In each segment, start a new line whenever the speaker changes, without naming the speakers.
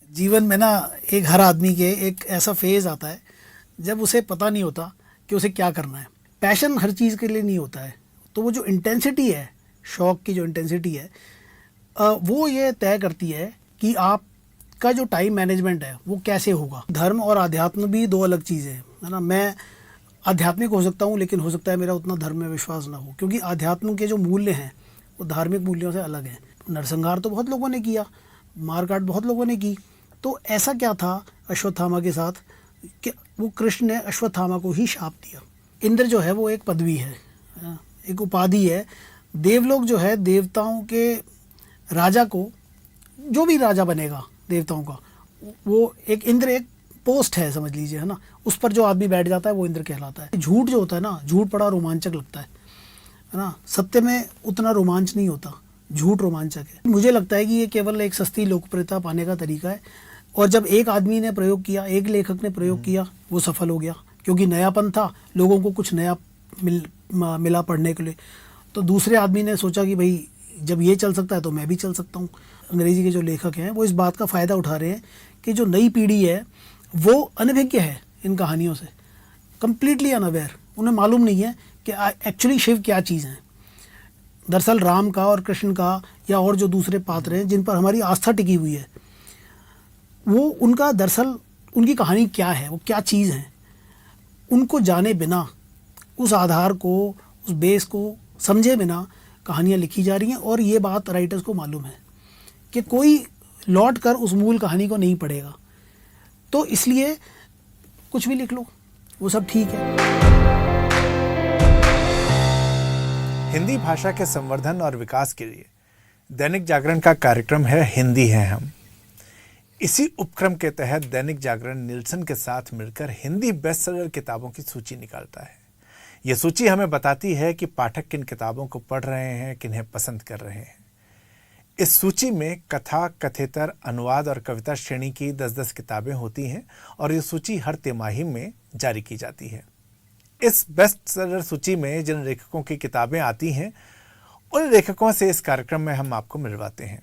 जीवन में ना एक हर आदमी के एक ऐसा फेज़ आता है जब उसे पता नहीं होता कि उसे क्या करना है। पैशन हर चीज़ के लिए नहीं होता है, तो वो जो इंटेंसिटी है, शौक़ की जो इंटेंसिटी है, वो ये तय करती है कि आपका जो टाइम मैनेजमेंट है वो कैसे होगा। धर्म और अध्यात्म भी दो अलग चीज़ें हैं, है ना। मैं आध्यात्मिक हो सकता हूँ, लेकिन हो सकता है मेरा उतना धर्म में विश्वास ना हो, क्योंकि आध्यात्म के जो मूल्य हैं वो धार्मिक मूल्यों से अलग हैं। नरसंहार तो बहुत लोगों ने किया, मारकाट बहुत लोगों ने की, तो ऐसा क्या था अश्वत्थामा के साथ कि वो कृष्ण ने अश्वत्थामा को ही शाप दिया। इंद्र जो है वो एक पदवी है, एक उपाधि है। देवलोक जो है, देवताओं के राजा को, जो भी राजा बनेगा देवताओं का, वो एक इंद्र एक पोस्ट है समझ लीजिए, है ना। उस पर जो आदमी बैठ जाता है वो इंद्र कहलाता है। झूठ जो होता है ना, झूठ बड़ा रोमांचक लगता है ना। सत्य में उतना रोमांच नहीं होता, झूठ रोमांचक है। मुझे लगता है कि ये केवल एक सस्ती लोकप्रियता पाने का तरीका है, और जब एक आदमी ने प्रयोग किया, एक लेखक ने प्रयोग किया, वो सफल हो गया, क्योंकि नयापन था, लोगों को कुछ नया मिला पढ़ने के लिए। तो दूसरे आदमी ने सोचा कि भाई जब ये चल सकता है तो मैं भी चल सकता हूँ। अंग्रेज़ी के जो लेखक हैं वो इस बात का फ़ायदा उठा रहे हैं कि जो नई पीढ़ी है वो अनभिज्ञ है इन कहानियों से, कम्प्लीटली अनअवेयर। उन्हें मालूम नहीं है कि एक्चुअली शिव क्या चीज़ है। दरअसल राम का और कृष्ण का या और जो दूसरे पात्र हैं जिन पर हमारी आस्था टिकी हुई है, वो उनका दरअसल उनकी कहानी क्या है, वो क्या चीज़ है, उनको जाने बिना, उस आधार को, उस बेस को समझे बिना कहानियाँ लिखी जा रही हैं। और ये बात राइटर्स को मालूम है कि कोई लौट कर उस मूल कहानी को नहीं पढ़ेगा, तो इसलिए कुछ भी लिख लो, वो सब ठीक है।
हिंदी भाषा के संवर्धन और विकास के लिए दैनिक जागरण का कार्यक्रम है हिंदी हैं हम। इसी उपक्रम के तहत दैनिक जागरण निल्सन के साथ मिलकर हिंदी बेस्टसेलर किताबों की सूची निकालता है। यह सूची हमें बताती है कि पाठक किन किताबों को पढ़ रहे हैं, किन्हें पसंद कर रहे हैं। इस सूची में कथा, कथेतर, अनुवाद और कविता श्रेणी की 10-10 किताबें होती हैं और ये सूची हर तिमाही में जारी की जाती है। इस बेस्ट सेलर सूची में जिन लेखकों की किताबें आती हैं, उन लेखकों से इस कार्यक्रम में हम आपको मिलवाते हैं।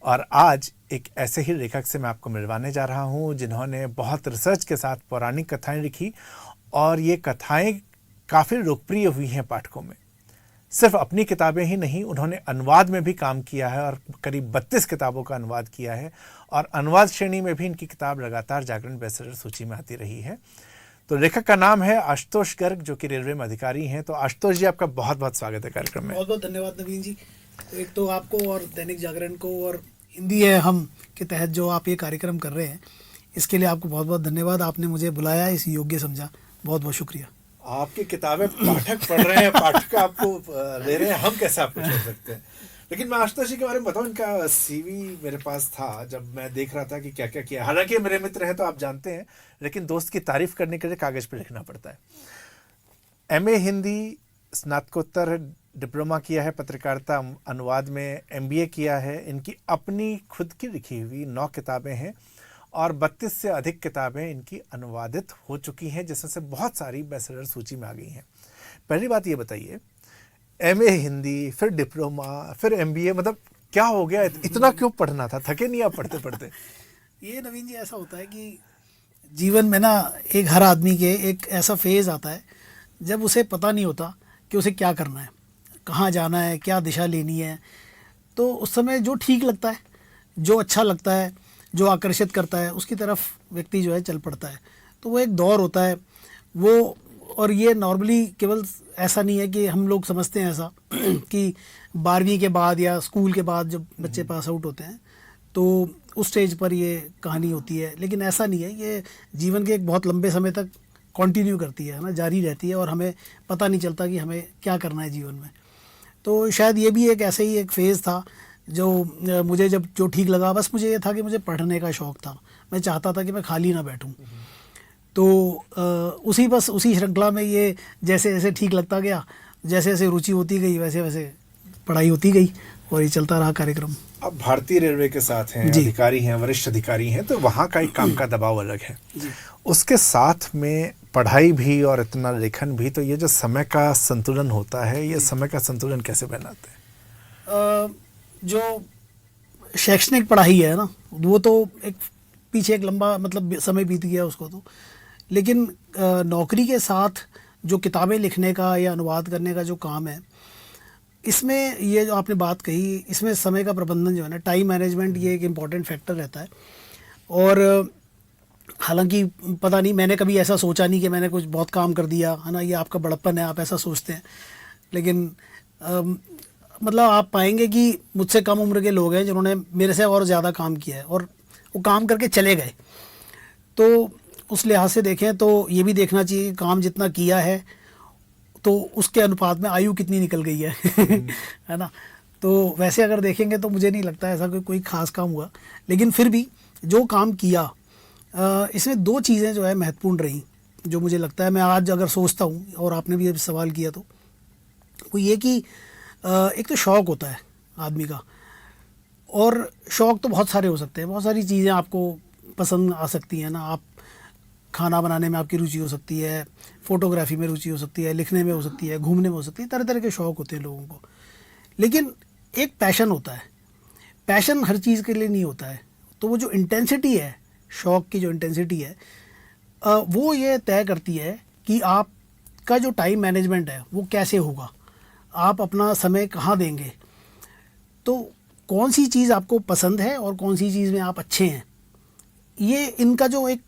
और आज एक ऐसे ही लेखक से मैं आपको मिलवाने जा रहा हूँ जिन्होंने बहुत रिसर्च के साथ पौराणिक कथाएं लिखी, और ये कथाएं काफ़ी लोकप्रिय हुई हैं पाठकों में। सिर्फ अपनी किताबें ही नहीं, उन्होंने अनुवाद में भी काम किया है और करीब 32 किताबों का अनुवाद किया है, और अनुवाद श्रेणी में भी इनकी किताब लगातार जागरण बेस्टसेलर सूची में आती रही है। तो लेखक का नाम है आशुतोष गर्ग, जो कि रेलवे में अधिकारी हैं। तो आशुतोष जी, आपका बहुत बहुत स्वागत है कार्यक्रम में।
बहुत बहुत धन्यवाद नवीन जी। तो एक तो आपको और दैनिक जागरण को और हिंदी है हम के तहत जो आप ये कार्यक्रम कर रहे हैं, इसके लिए आपको बहुत बहुत धन्यवाद। आपने मुझे बुलाया, इस योग्य समझा, बहुत बहुत शुक्रिया।
आपकी किताबें पाठक पढ़ रहे हैं, पाठक आपको ले रहे हैं, हम कैसे आपको छोड़ सकते हैं। लेकिन मैं आशुतोष जी के बारे में बताऊं, इनका सीवी मेरे पास था जब मैं देख रहा था कि क्या क्या किया। हालांकि मेरे मित्र हैं तो आप जानते हैं, लेकिन दोस्त की तारीफ करने के लिए कागज पे लिखना पड़ता है। एमए हिंदी, स्नातकोत्तर डिप्लोमा किया है पत्रकारिता अनुवाद में, एमबीए किया है। इनकी अपनी खुद की लिखी हुई 9 किताबें हैं और 32 से अधिक किताबें इनकी अनुवादित हो चुकी हैं, जिसमें से बहुत सारी बेस्टसेलर सूची में आ गई हैं। पहली बात ये बताइए, एमए हिंदी, फिर डिप्लोमा, फिर एमबीए, मतलब क्या हो गया, इतना क्यों पढ़ना था? थके नहीं आप पढ़ते पढ़ते?
ये नवीन जी, ऐसा होता है कि जीवन में ना एक हर आदमी के एक ऐसा फेज़ आता है जब उसे पता नहीं होता कि उसे क्या करना है, कहाँ जाना है, क्या दिशा लेनी है। तो उस समय जो ठीक लगता है, जो अच्छा लगता है, जो आकर्षित करता है, उसकी तरफ व्यक्ति जो है चल पड़ता है। तो वो एक दौर होता है वो। और ये नॉर्मली केवल ऐसा नहीं है कि हम लोग समझते हैं ऐसा कि 12वीं के बाद या स्कूल के बाद जब बच्चे पास आउट होते हैं तो उस स्टेज पर ये कहानी होती है, लेकिन ऐसा नहीं है। ये जीवन के एक बहुत लंबे समय तक कंटिन्यू करती है ना, जारी रहती है, और हमें पता नहीं चलता कि हमें क्या करना है जीवन में। तो शायद ये भी एक ऐसे ही एक फ़ेज़ था जो मुझे जब जो ठीक लगा। बस मुझे ये था कि मुझे पढ़ने का शौक़ था, मैं चाहता था कि मैं खाली ना बैठूं। तो उसी श्रृंखला में ये जैसे जैसे ठीक लगता गया, जैसे जैसे रुचि होती गई, वैसे वैसे पढ़ाई होती गई, और ये चलता रहा कार्यक्रम।
अब भारतीय रेलवे के साथ हैं, अधिकारी हैं, वरिष्ठ अधिकारी हैं, तो वहाँ का एक काम का दबाव अलग है। उसके साथ में पढ़ाई भी और इतना लेखन भी, तो ये जो समय का संतुलन होता है, ये समय का संतुलन कैसे बनाते हैं?
जो शैक्षणिक पढ़ाई है ना, वो तो एक पीछे एक लंबा मतलब समय बीत गया उसको तो। लेकिन नौकरी के साथ जो किताबें लिखने का या अनुवाद करने का जो काम है, इसमें ये जो आपने बात कही, इसमें समय का प्रबंधन जो है ना, टाइम मैनेजमेंट, ये एक इम्पॉर्टेंट फैक्टर रहता है। और हालांकि पता नहीं, मैंने कभी ऐसा सोचा नहीं कि मैंने कुछ बहुत काम कर दिया है ना, ये आपका बड़प्पन है, आप ऐसा सोचते हैं। लेकिन मतलब आप पाएंगे कि मुझसे कम उम्र के लोग हैं जिन्होंने मेरे से और ज़्यादा काम किया है और वो काम करके चले गए। तो उस लिहाज से देखें तो ये भी देखना चाहिए कि काम जितना किया है तो उसके अनुपात में आयु कितनी निकल गई है है ना। तो वैसे अगर देखेंगे तो मुझे नहीं लगता ऐसा कोई ख़ास काम हुआ। लेकिन फिर भी जो काम किया, इसमें दो चीज़ें जो है महत्वपूर्ण रही, जो मुझे लगता है, मैं आज अगर सोचता हूँ, और आपने भी अभी सवाल किया तो वो ये कि एक तो शौक़ होता है आदमी का, और शौक़ तो बहुत सारे हो सकते हैं, बहुत सारी चीज़ें आपको पसंद आ सकती हैं ना। आप खाना बनाने में आपकी रुचि हो सकती है, फ़ोटोग्राफी में रुचि हो सकती है, लिखने में हो सकती है, घूमने में हो सकती है, तरह तरह के शौक़ होते हैं लोगों को। लेकिन एक पैशन होता है, पैशन हर चीज़ के लिए नहीं होता है। तो वो जो इंटेंसिटी है, शौक़ की जो इंटेंसिटी है, वो ये तय करती है कि आपका जो टाइम मैनेजमेंट है वो कैसे होगा, आप अपना समय कहाँ देंगे, तो कौन सी चीज़ आपको पसंद है और कौन सी चीज़ में आप अच्छे हैं। ये इनका जो एक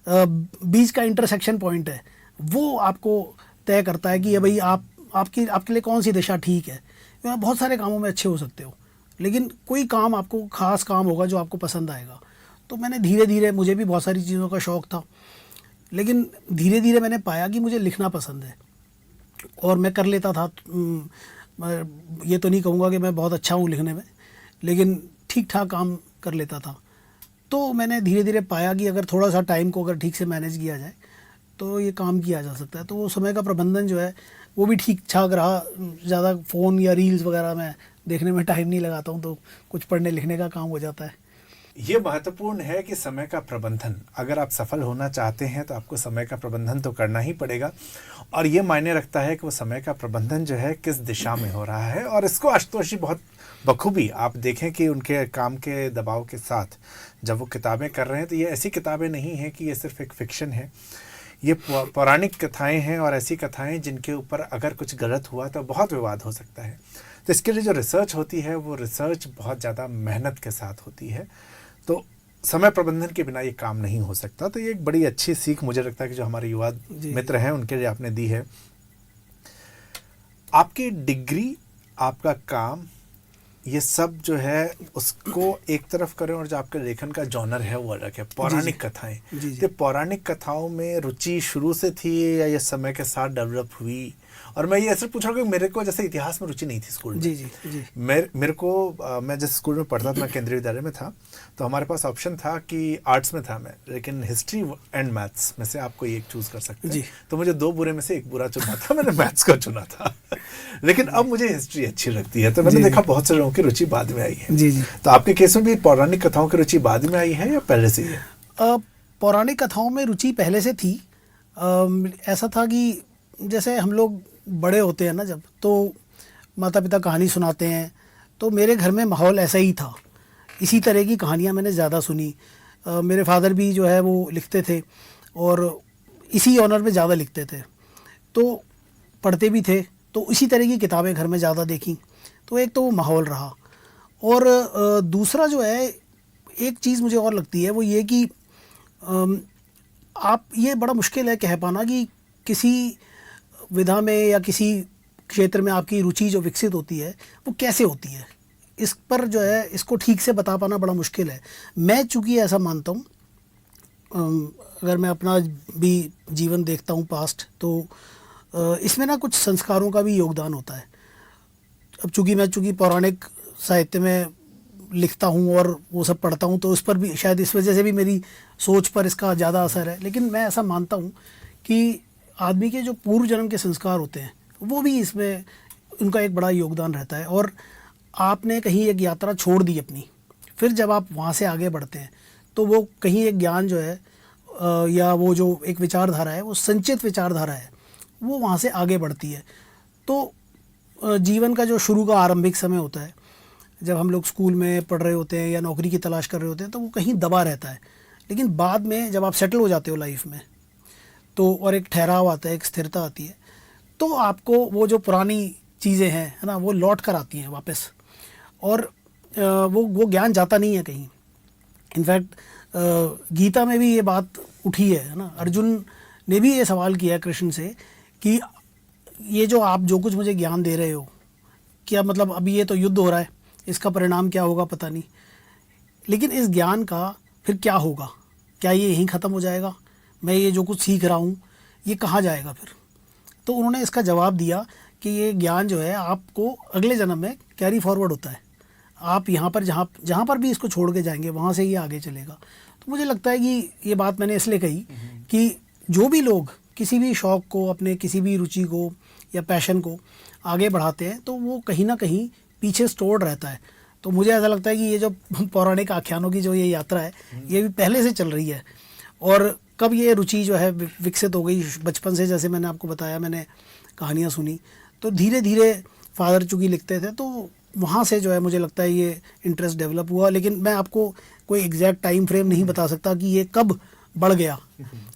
बीच का इंटरसेक्शन पॉइंट है, वो आपको तय करता है कि ये भाई आपके लिए कौन सी दिशा ठीक है। आप बहुत सारे कामों में अच्छे हो सकते हो, लेकिन कोई काम आपको ख़ास काम होगा जो आपको पसंद आएगा। तो मैंने धीरे धीरे, मुझे भी बहुत सारी चीज़ों का शौक़ था, लेकिन धीरे धीरे मैंने पाया कि मुझे लिखना पसंद है और मैं कर लेता था। ये तो नहीं कहूँगा कि मैं बहुत अच्छा हूँ लिखने में, लेकिन ठीक ठाक काम कर लेता था। तो मैंने धीरे धीरे पाया कि अगर थोड़ा सा टाइम को अगर ठीक से मैनेज किया जाए तो ये काम किया जा सकता है। तो वो समय का प्रबंधन जो है वो भी ठीक ठाक रहा। ज़्यादा फ़ोन या रील्स वगैरह में देखने में टाइम नहीं लगाता हूँ, तो कुछ पढ़ने लिखने का काम हो जाता है।
ये महत्वपूर्ण है कि समय का प्रबंधन, अगर आप सफल होना चाहते हैं तो आपको समय का प्रबंधन तो करना ही पड़ेगा। और ये मायने रखता है कि वो समय का प्रबंधन जो है किस दिशा में हो रहा है। और इसको आशुतोष जी बहुत बखूबी आप देखें कि उनके काम के दबाव के साथ जब वो किताबें कर रहे हैं, तो ये ऐसी किताबें नहीं हैं कि ये सिर्फ एक फिक्शन है, ये पौराणिक कथाएं हैं, और ऐसी कथाएं जिनके ऊपर अगर कुछ गलत हुआ तो बहुत विवाद हो सकता है। तो इसके लिए जो रिसर्च होती है वो रिसर्च बहुत ज़्यादा मेहनत के साथ होती है। तो समय प्रबंधन के बिना ये काम नहीं हो सकता। तो ये एक बड़ी अच्छी सीख मुझे लगता है कि जो हमारे युवा मित्र हैं उनके लिए आपने दी है। आपकी डिग्री, आपका काम, ये सब जो है उसको एक तरफ करें, और जो आपके लेखन का जॉनर है वो अलग है, पौराणिक कथाएं। तो पौराणिक कथाओं में रुचि शुरू से थी या ये समय के साथ डेवलप हुई? और मैं ये ऐसे पूछ रहा हूँ कि मेरे को जैसे इतिहास में रुचि नहीं थी स्कूल में।
जी।
मेरे को मैं जिस स्कूल में पढ़ता था, मैं केंद्रीय विद्यालय में था, तो हमारे पास ऑप्शन था कि आर्ट्स में था मैं, लेकिन हिस्ट्री एंड मैथ्स में से आपको एक चूज कर सकते हैं। तो मुझे दो बुरे में से एक बुरा चुना था, मैंने मैथ्स को चुना था। लेकिन अब मुझे हिस्ट्री अच्छी लगती है। तो मैंने देखा बहुत से लोगों की रुचि बाद में आई है।
जी।
तो आपके केस में भी पौराणिक कथाओं की रुचि बाद में आई है या पहले से ही है?
पौराणिक कथाओं में रुचि पहले से थी। ऐसा था कि जैसे हम लोग बड़े होते हैं ना जब, तो माता पिता कहानी सुनाते हैं, तो मेरे घर में माहौल ऐसा ही था। इसी तरह की कहानियाँ मैंने ज़्यादा सुनी। मेरे फादर भी जो है वो लिखते थे और इसी ऑनर में ज़्यादा लिखते थे, तो पढ़ते भी थे, तो इसी तरह की किताबें घर में ज़्यादा देखी। तो एक तो वो माहौल रहा, और दूसरा जो है एक चीज़ मुझे और लगती है वो ये कि आप, ये बड़ा मुश्किल है कह पाना कि किसी विधा में या किसी क्षेत्र में आपकी रुचि जो विकसित होती है वो कैसे होती है। इस पर जो है इसको ठीक से बता पाना बड़ा मुश्किल है। मैं चूँकि ऐसा मानता हूँ, अगर मैं अपना भी जीवन देखता हूँ पास्ट, तो इसमें ना कुछ संस्कारों का भी योगदान होता है। अब चूँकि पौराणिक साहित्य में लिखता हूँ और वो सब पढ़ता हूँ, तो उस पर भी शायद इस वजह से भी मेरी सोच पर इसका ज़्यादा असर है। लेकिन मैं ऐसा मानता हूँ कि आदमी के जो पूर्व जन्म के संस्कार होते हैं वो भी इसमें, उनका एक बड़ा योगदान रहता है। और आपने कहीं एक यात्रा छोड़ दी अपनी, फिर जब आप वहाँ से आगे बढ़ते हैं तो वो कहीं एक ज्ञान जो है या वो जो एक विचारधारा है, वो संचित विचारधारा है, वो वहाँ से आगे बढ़ती है। तो जीवन का जो शुरू का आरंभिक समय होता है, जब हम लोग स्कूल में पढ़ रहे होते हैं या नौकरी की तलाश कर रहे होते हैं, तो वो कहीं दबा रहता है। लेकिन बाद में जब आप सेटल हो जाते हो लाइफ में तो, और एक ठहराव आता है, एक स्थिरता आती है, तो आपको वो जो पुरानी चीज़ें हैं, है ना, वो लौट कर आती हैं वापस, और वो ज्ञान जाता नहीं है कहीं। इनफैक्ट गीता में भी ये बात उठी है ना, अर्जुन ने भी ये सवाल किया कृष्ण से कि ये जो आप जो कुछ मुझे ज्ञान दे रहे हो, क्या मतलब अभी ये तो युद्ध हो रहा है, इसका परिणाम क्या होगा पता नहीं, लेकिन इस ज्ञान का फिर क्या होगा, क्या ये यहीं ख़त्म हो जाएगा, मैं ये जो कुछ सीख रहा हूँ ये कहाँ जाएगा फिर। तो उन्होंने इसका जवाब दिया कि ये ज्ञान जो है आपको अगले जन्म में कैरी फॉरवर्ड होता है, आप यहाँ पर जहाँ पर भी इसको छोड़ के जाएंगे वहाँ से ये आगे चलेगा। तो मुझे लगता है कि ये बात मैंने इसलिए कही कि जो भी लोग किसी भी शौक़ को, अपने किसी भी रुचि को या पैशन को आगे बढ़ाते हैं तो वो कहीं ना कहीं पीछे स्टोर्ड रहता है। तो मुझे ऐसा लगता है कि ये जो पौराणिक आख्यानों की जो ये यात्रा है ये भी पहले से चल रही है, और कब ये रुचि जो है विकसित हो गई बचपन से, जैसे मैंने आपको बताया, मैंने कहानियाँ सुनी, तो धीरे धीरे फादर चूँकि लिखते थे तो वहाँ से जो है मुझे लगता है ये इंटरेस्ट डेवलप हुआ। लेकिन मैं आपको कोई एग्जैक्ट टाइम फ्रेम नहीं बता सकता कि ये कब बढ़ गया,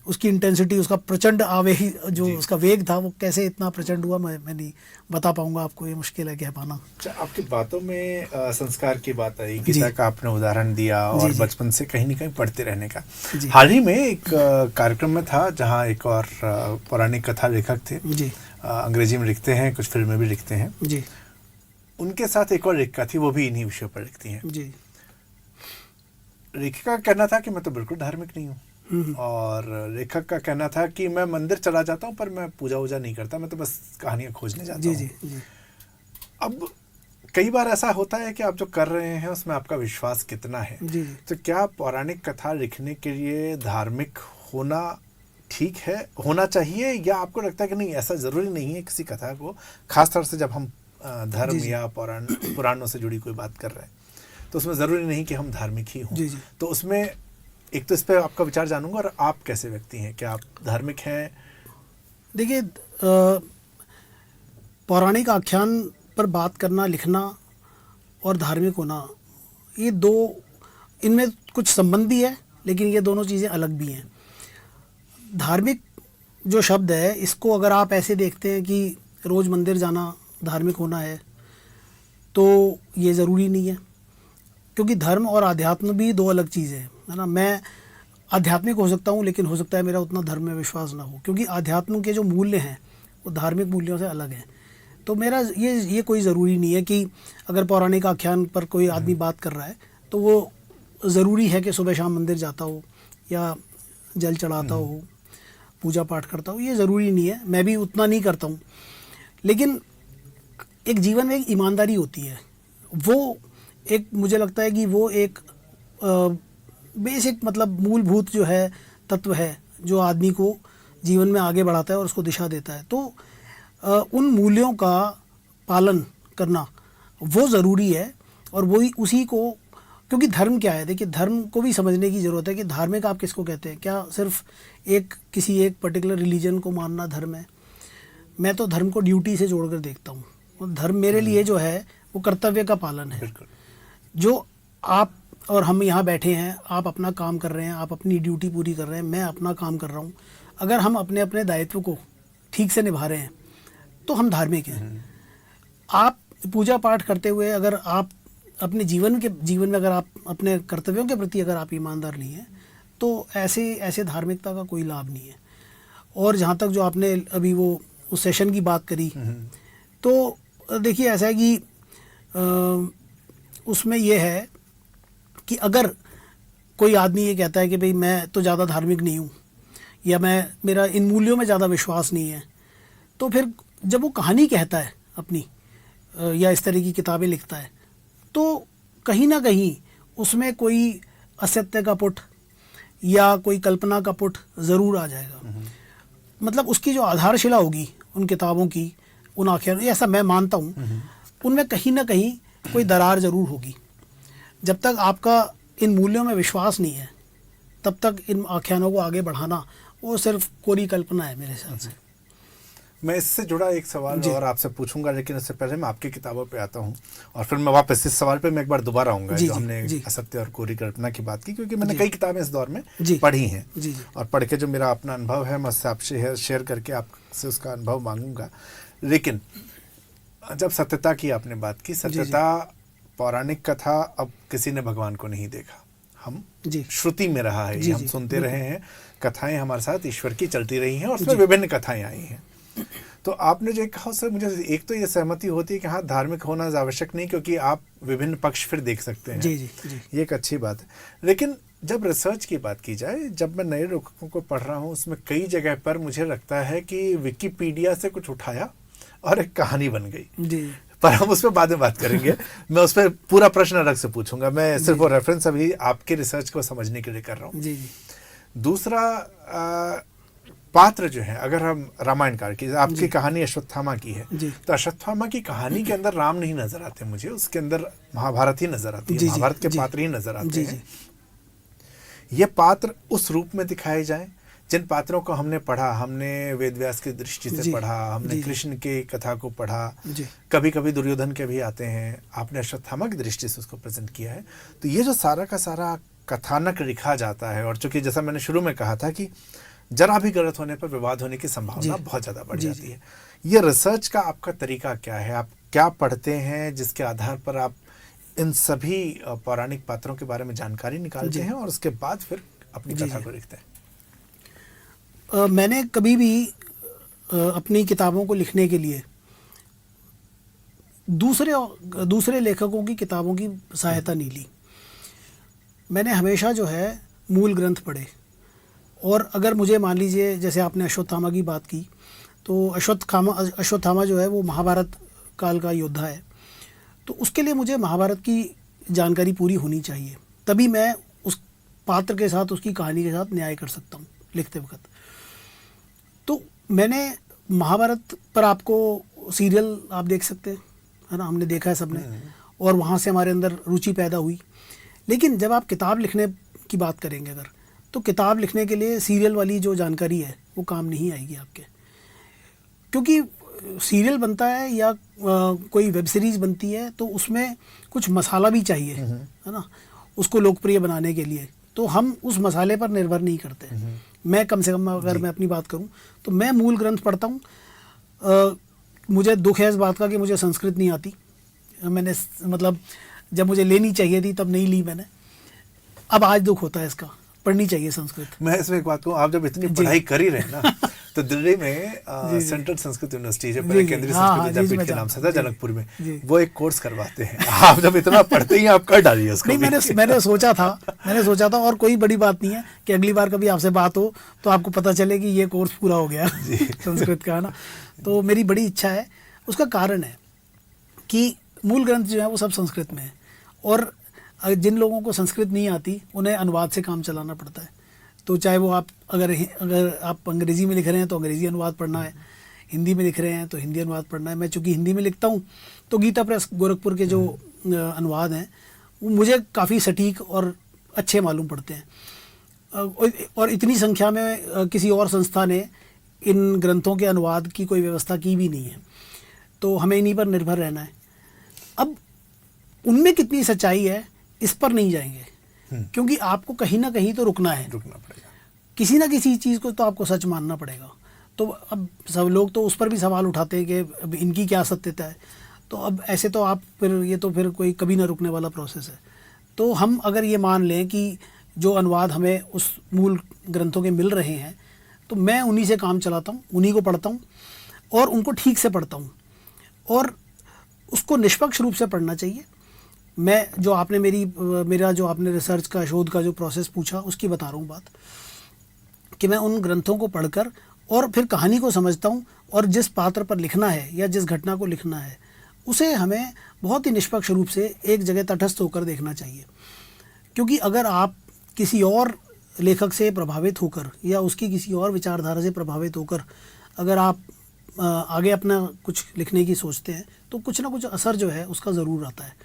उसकी इंटेंसिटी, उसका प्रचंड आवेग जो उसका वेग था वो कैसे इतना प्रचंड हुआ, मैं नहीं बता पाऊंगा आपको, ये मुश्किल है कह पाना।
अच्छा, आपकी बातों में संस्कार की बात आई, गीता का आपने उदाहरण दिया और बचपन से कहीं न कहीं पढ़ते रहने का। हाल ही में एक कार्यक्रम में था जहाँ एक और पौराणिक कथा लेखक थे, अंग्रेजी में लिखते हैं, कुछ फिल्में भी लिखते हैं जी, उनके साथ एक और लेखिका थी, वो भी इन्हीं विषयों पर लिखती हैं जी। लेखिका का कहना था कि मैं तो बिल्कुल धार्मिक नहीं हूँ, और लेखक का कहना था कि मैं मंदिर चला जाता हूँ पर मैं पूजा वूजा नहीं करता, मैं तो बस कहानियाँ खोजने जाता हूँ। अब कई बार ऐसा होता है कि आप जो कर रहे हैं उसमें आपका विश्वास कितना है, तो क्या पौराणिक कथा लिखने के लिए धार्मिक होना ठीक है, होना चाहिए, या आपको लगता है कि नहीं ऐसा ज़रूरी नहीं है किसी कथा को, खासतौर से जब हम धर्म या पुराणों से जुड़ी कोई बात कर रहे हैं तो उसमें ज़रूरी नहीं कि हम धार्मिक ही हों। तो उसमें एक तो इस पर आपका विचार जानूंगा, और आप कैसे व्यक्ति हैं, क्या आप धार्मिक हैं?
देखिए, पौराणिक आख्यान पर बात करना, लिखना और धार्मिक होना, ये दो, इनमें कुछ संबंध भी है लेकिन ये दोनों चीज़ें अलग भी हैं। धार्मिक जो शब्द है इसको अगर आप ऐसे देखते हैं कि रोज़ मंदिर जाना धार्मिक होना है तो ये ज़रूरी नहीं है, क्योंकि धर्म और आध्यात्म भी दो अलग चीज़ें हैं, है ना। मैं आध्यात्मिक हो सकता हूँ लेकिन हो सकता है मेरा उतना धर्म में विश्वास ना हो, क्योंकि आध्यात्म के जो मूल्य हैं वो धार्मिक मूल्यों से अलग हैं। तो मेरा ये कोई ज़रूरी नहीं है कि अगर पौराणिक आख्यान पर कोई आदमी बात कर रहा है तो वो ज़रूरी है कि सुबह शाम मंदिर जाता हो या जल चढ़ाता हो, पूजा पाठ करता हो, ये ज़रूरी नहीं है, मैं भी उतना नहीं करता हूँ। लेकिन एक जीवन में एक ईमानदारी होती है, वो एक, मुझे लगता है कि वो एक बेसिक मतलब मूलभूत जो है तत्व है जो आदमी को जीवन में आगे बढ़ाता है और उसको दिशा देता है। तो उन मूल्यों का पालन करना वो ज़रूरी है, और वही उसी को, क्योंकि धर्म क्या है, देखिए धर्म को भी समझने की ज़रूरत है कि धार्मिक आप किसको कहते हैं, क्या सिर्फ किसी एक पर्टिकुलर रिलीजन को मानना धर्म है? मैं तो धर्म को ड्यूटी से जोड़कर देखता हूँ, और धर्म मेरे लिए जो है वो कर्तव्य का पालन है। जो आप और हम यहाँ बैठे हैं, आप अपना काम कर रहे हैं, आप अपनी ड्यूटी पूरी कर रहे हैं, मैं अपना काम कर रहा हूँ, अगर हम अपने अपने दायित्व को ठीक से निभा रहे हैं तो हम धार्मिक हैं। आप पूजा पाठ करते हुए अगर आप अपने जीवन में अगर आप अपने कर्तव्यों के प्रति अगर आप ईमानदार नहीं हैं तो ऐसे धार्मिकता का कोई लाभ नहीं है। और जहाँ तक जो आपने अभी वो उस सेशन की बात करी, तो देखिए ऐसा है कि उसमें ये है कि अगर कोई आदमी ये कहता है कि भाई मैं तो ज़्यादा धार्मिक नहीं हूँ या मेरा इन मूल्यों में ज़्यादा विश्वास नहीं है, तो फिर जब वो कहानी कहता है अपनी या इस तरह की किताबें लिखता है तो कहीं ना कहीं उसमें कोई असत्य का पुट या कोई कल्पना का पुट ज़रूर आ जाएगा। मतलब उसकी जो आधारशिला होगी उन किताबों की, उन आख्यानों, ऐसा मैं मानता हूँ, उनमें कहीं ना कहीं कोई दरार ज़रूर होगी। जब तक आपका इन मूल्यों में विश्वास नहीं है तब तक इन आख्यानों को आगे बढ़ाना वो सिर्फ कोरी कल्पना है मेरे हिसाब से।
मैं इससे जुड़ा एक सवाल
जी।
और आपसे पूछूंगा, लेकिन उससे पहले मैं आपकी किताबों पे आता हूँ और फिर मैं वापस इस सवाल पे मैं एक बार दोबारा आऊँगा,
जी,
जो
जी,
हमने
जी।
असत्य और कोरी कल्पना की बात की, क्योंकि मैंने
जी।
कई किताबें इस दौर में
जी।
पढ़ी हैं
जी, जी।
और पढ़ के जो मेरा अपना अनुभव है मैं उससे आपसे शेयर करके आपसे उसका अनुभव मांगूंगा। लेकिन जब सत्यता की आपने बात की, सत्यता पौराणिक कथा, अब किसी ने भगवान को नहीं देखा, हम
जी।
श्रुति में रहा है,
जी,
ये हम
जी,
सुनते
बिल्कुल।
रहे हैं, कथाएं हमारे साथ ईश्वर की चलती रही हैं और उसमें
जी।
विभिन्न कथाएं आई हैं। तो आपने जो कहा उससे मुझे एक तो ये सहमति होती है कि हाँ, धार्मिक होना आवश्यक नहीं, क्योंकि आप विभिन्न पक्ष फिर देख सकते हैं।
जी, जी, जी।
ये एक अच्छी बात है। लेकिन जब रिसर्च की बात की जाए, जब मैं नए लेखकों को पढ़ रहा हूँ, उसमें कई जगह पर मुझे लगता है कि विकिपीडिया से कुछ उठाया और एक कहानी बन गई।
जी।
पर हम उस पर बाद में बात करेंगे। मैं उस पर पूरा प्रश्न अलग से पूछूंगा, मैं सिर्फ वो रेफरेंस अभी आपके रिसर्च को समझने के लिए कर रहा हूँ।
जी, जी।
दूसरा, पात्र जो है, अगर हम रामायण काल की, आपकी कहानी अश्वत्थामा की है,
जी।
तो अश्वत्थामा की कहानी के अंदर राम नहीं नजर आते मुझे, उसके अंदर महाभारत ही नजर आती है,
जी, जी,
महाभारत के
जी।
पात्र ही नजर आते
जी,
हैं।
जी।
ये पात्र उस रूप में दिखाए जाएं जिन पात्रों को हमने पढ़ा, हमने वेदव्यास की दृष्टि से
जी।
पढ़ा, हमने
जी, जी।
कृष्ण के कथा को पढ़ा,
जी।
कभी कभी दुर्योधन के भी आते हैं, आपने अश्वत्थामा की दृष्टि से उसको प्रेजेंट किया है। तो ये जो सारा का सारा कथानक लिखा जाता है, और चूंकि जैसा मैंने शुरू में कहा था कि जरा भी गलत होने पर विवाद होने की संभावना बहुत ज़्यादा बढ़
जी,
जाती
जी।
है। ये रिसर्च का आपका तरीका क्या है? आप क्या पढ़ते हैं जिसके आधार पर आप इन सभी पौराणिक पात्रों के बारे में जानकारी निकालते
जी।
हैं और उसके बाद फिर अपनी
जी,
कथा
जी।
को लिखते हैं?
मैंने कभी भी अपनी किताबों को लिखने के लिए दूसरे लेखकों की किताबों की सहायता नहीं ली। मैंने हमेशा जो है मूल ग्रंथ पढ़े। और अगर मुझे मान लीजिए, जैसे आपने अश्वत्थामा की बात की, तो अश्वत्थामा जो है वो महाभारत काल का योद्धा है, तो उसके लिए मुझे महाभारत की जानकारी पूरी होनी चाहिए, तभी मैं उस पात्र के साथ, उसकी कहानी के साथ न्याय कर सकता हूँ लिखते वक्त। तो मैंने महाभारत पर, आपको सीरियल आप देख सकते हैं, है ना, हमने देखा है सबने, और वहाँ से हमारे अंदर रुचि पैदा हुई। लेकिन जब आप किताब लिखने की बात करेंगे अगर, तो किताब लिखने के लिए सीरियल वाली जो जानकारी है वो काम नहीं आएगी आपके, क्योंकि सीरियल बनता है या कोई वेब सीरीज़ बनती है तो उसमें कुछ मसाला भी चाहिए, है ना, उसको लोकप्रिय बनाने के लिए। तो हम उस मसाले पर निर्भर नहीं करते। मैं कम से कम अगर मैं अपनी बात करूं तो मैं मूल ग्रंथ पढ़ता हूं। मुझे दुख है इस बात का कि मुझे संस्कृत नहीं आती। मैंने मतलब जब मुझे लेनी चाहिए थी तब नहीं ली मैंने। अब आज दुख होता है इसका, पढ़नी चाहिए संस्कृत।
मैं इसमें एक बात कहूँ, आप जब इतनी पढ़ाई कर ही रहे हैं ना, तो दिल्ली में सेंट्रल संस्कृत यूनिवर्सिटी है, पहले केंद्रीय संस्कृत विद्यापीठ के नाम से था, जनकपुर में, वो एक कोर्स करवाते हैं। आप जब इतना पढ़ते ही आप कर डालिए उसको।
नहीं, मैंने सोचा था, और कोई बड़ी बात नहीं है कि अगली बार कभी आपसे बात हो तो आपको पता चले कि ये कोर्स पूरा हो गया संस्कृत का, है ना। तो मेरी बड़ी इच्छा है। उसका कारण है कि मूल ग्रंथ जो है वो सब संस्कृत में है, और जिन लोगों को संस्कृत नहीं आती उन्हें अनुवाद से काम चलाना पड़ता है। तो चाहे वो आप अगर आप अंग्रेज़ी में लिख रहे हैं तो अंग्रेज़ी अनुवाद पढ़ना है, हिंदी में लिख रहे हैं तो हिंदी अनुवाद पढ़ना है। मैं चूँकि हिंदी में लिखता हूँ तो गीता प्रेस गोरखपुर के जो अनुवाद हैं वो मुझे काफ़ी सटीक और अच्छे मालूम पड़ते हैं। और इतनी संख्या में किसी और संस्था ने इन ग्रंथों के अनुवाद की कोई व्यवस्था की भी नहीं है, तो हमें इन्हीं पर निर्भर रहना है। अब उनमें कितनी सच्चाई है इस पर नहीं जाएंगे, क्योंकि आपको कहीं ना कहीं तो रुकना पड़ेगा, किसी ना किसी चीज़ को तो आपको सच मानना पड़ेगा। तो अब सब लोग तो उस पर भी सवाल उठाते हैं कि अब इनकी क्या सत्यता है। तो अब ऐसे तो आप फिर कोई कभी ना रुकने वाला प्रोसेस है। तो हम अगर ये मान लें कि जो अनुवाद हमें उस मूल ग्रंथों के मिल रहे हैं, तो मैं उन्हीं से काम चलाता हूँ, उन्हीं को पढ़ता हूँ और उनको ठीक से पढ़ता हूँ, और उसको निष्पक्ष रूप से पढ़ना चाहिए। मैं जो आपने मेरा जो आपने रिसर्च का, शोध का जो प्रोसेस पूछा, उसकी बता रहा हूँ बात, कि मैं उन ग्रंथों को पढ़कर और फिर कहानी को समझता हूँ, और जिस पात्र पर लिखना है या जिस घटना को लिखना है उसे हमें बहुत ही निष्पक्ष रूप से एक जगह तटस्थ होकर देखना चाहिए। क्योंकि अगर आप किसी और लेखक से प्रभावित होकर या उसकी किसी और विचारधारा से प्रभावित होकर अगर आप आगे अपना कुछ लिखने की सोचते हैं तो कुछ ना कुछ असर जो है उसका ज़रूर आता है।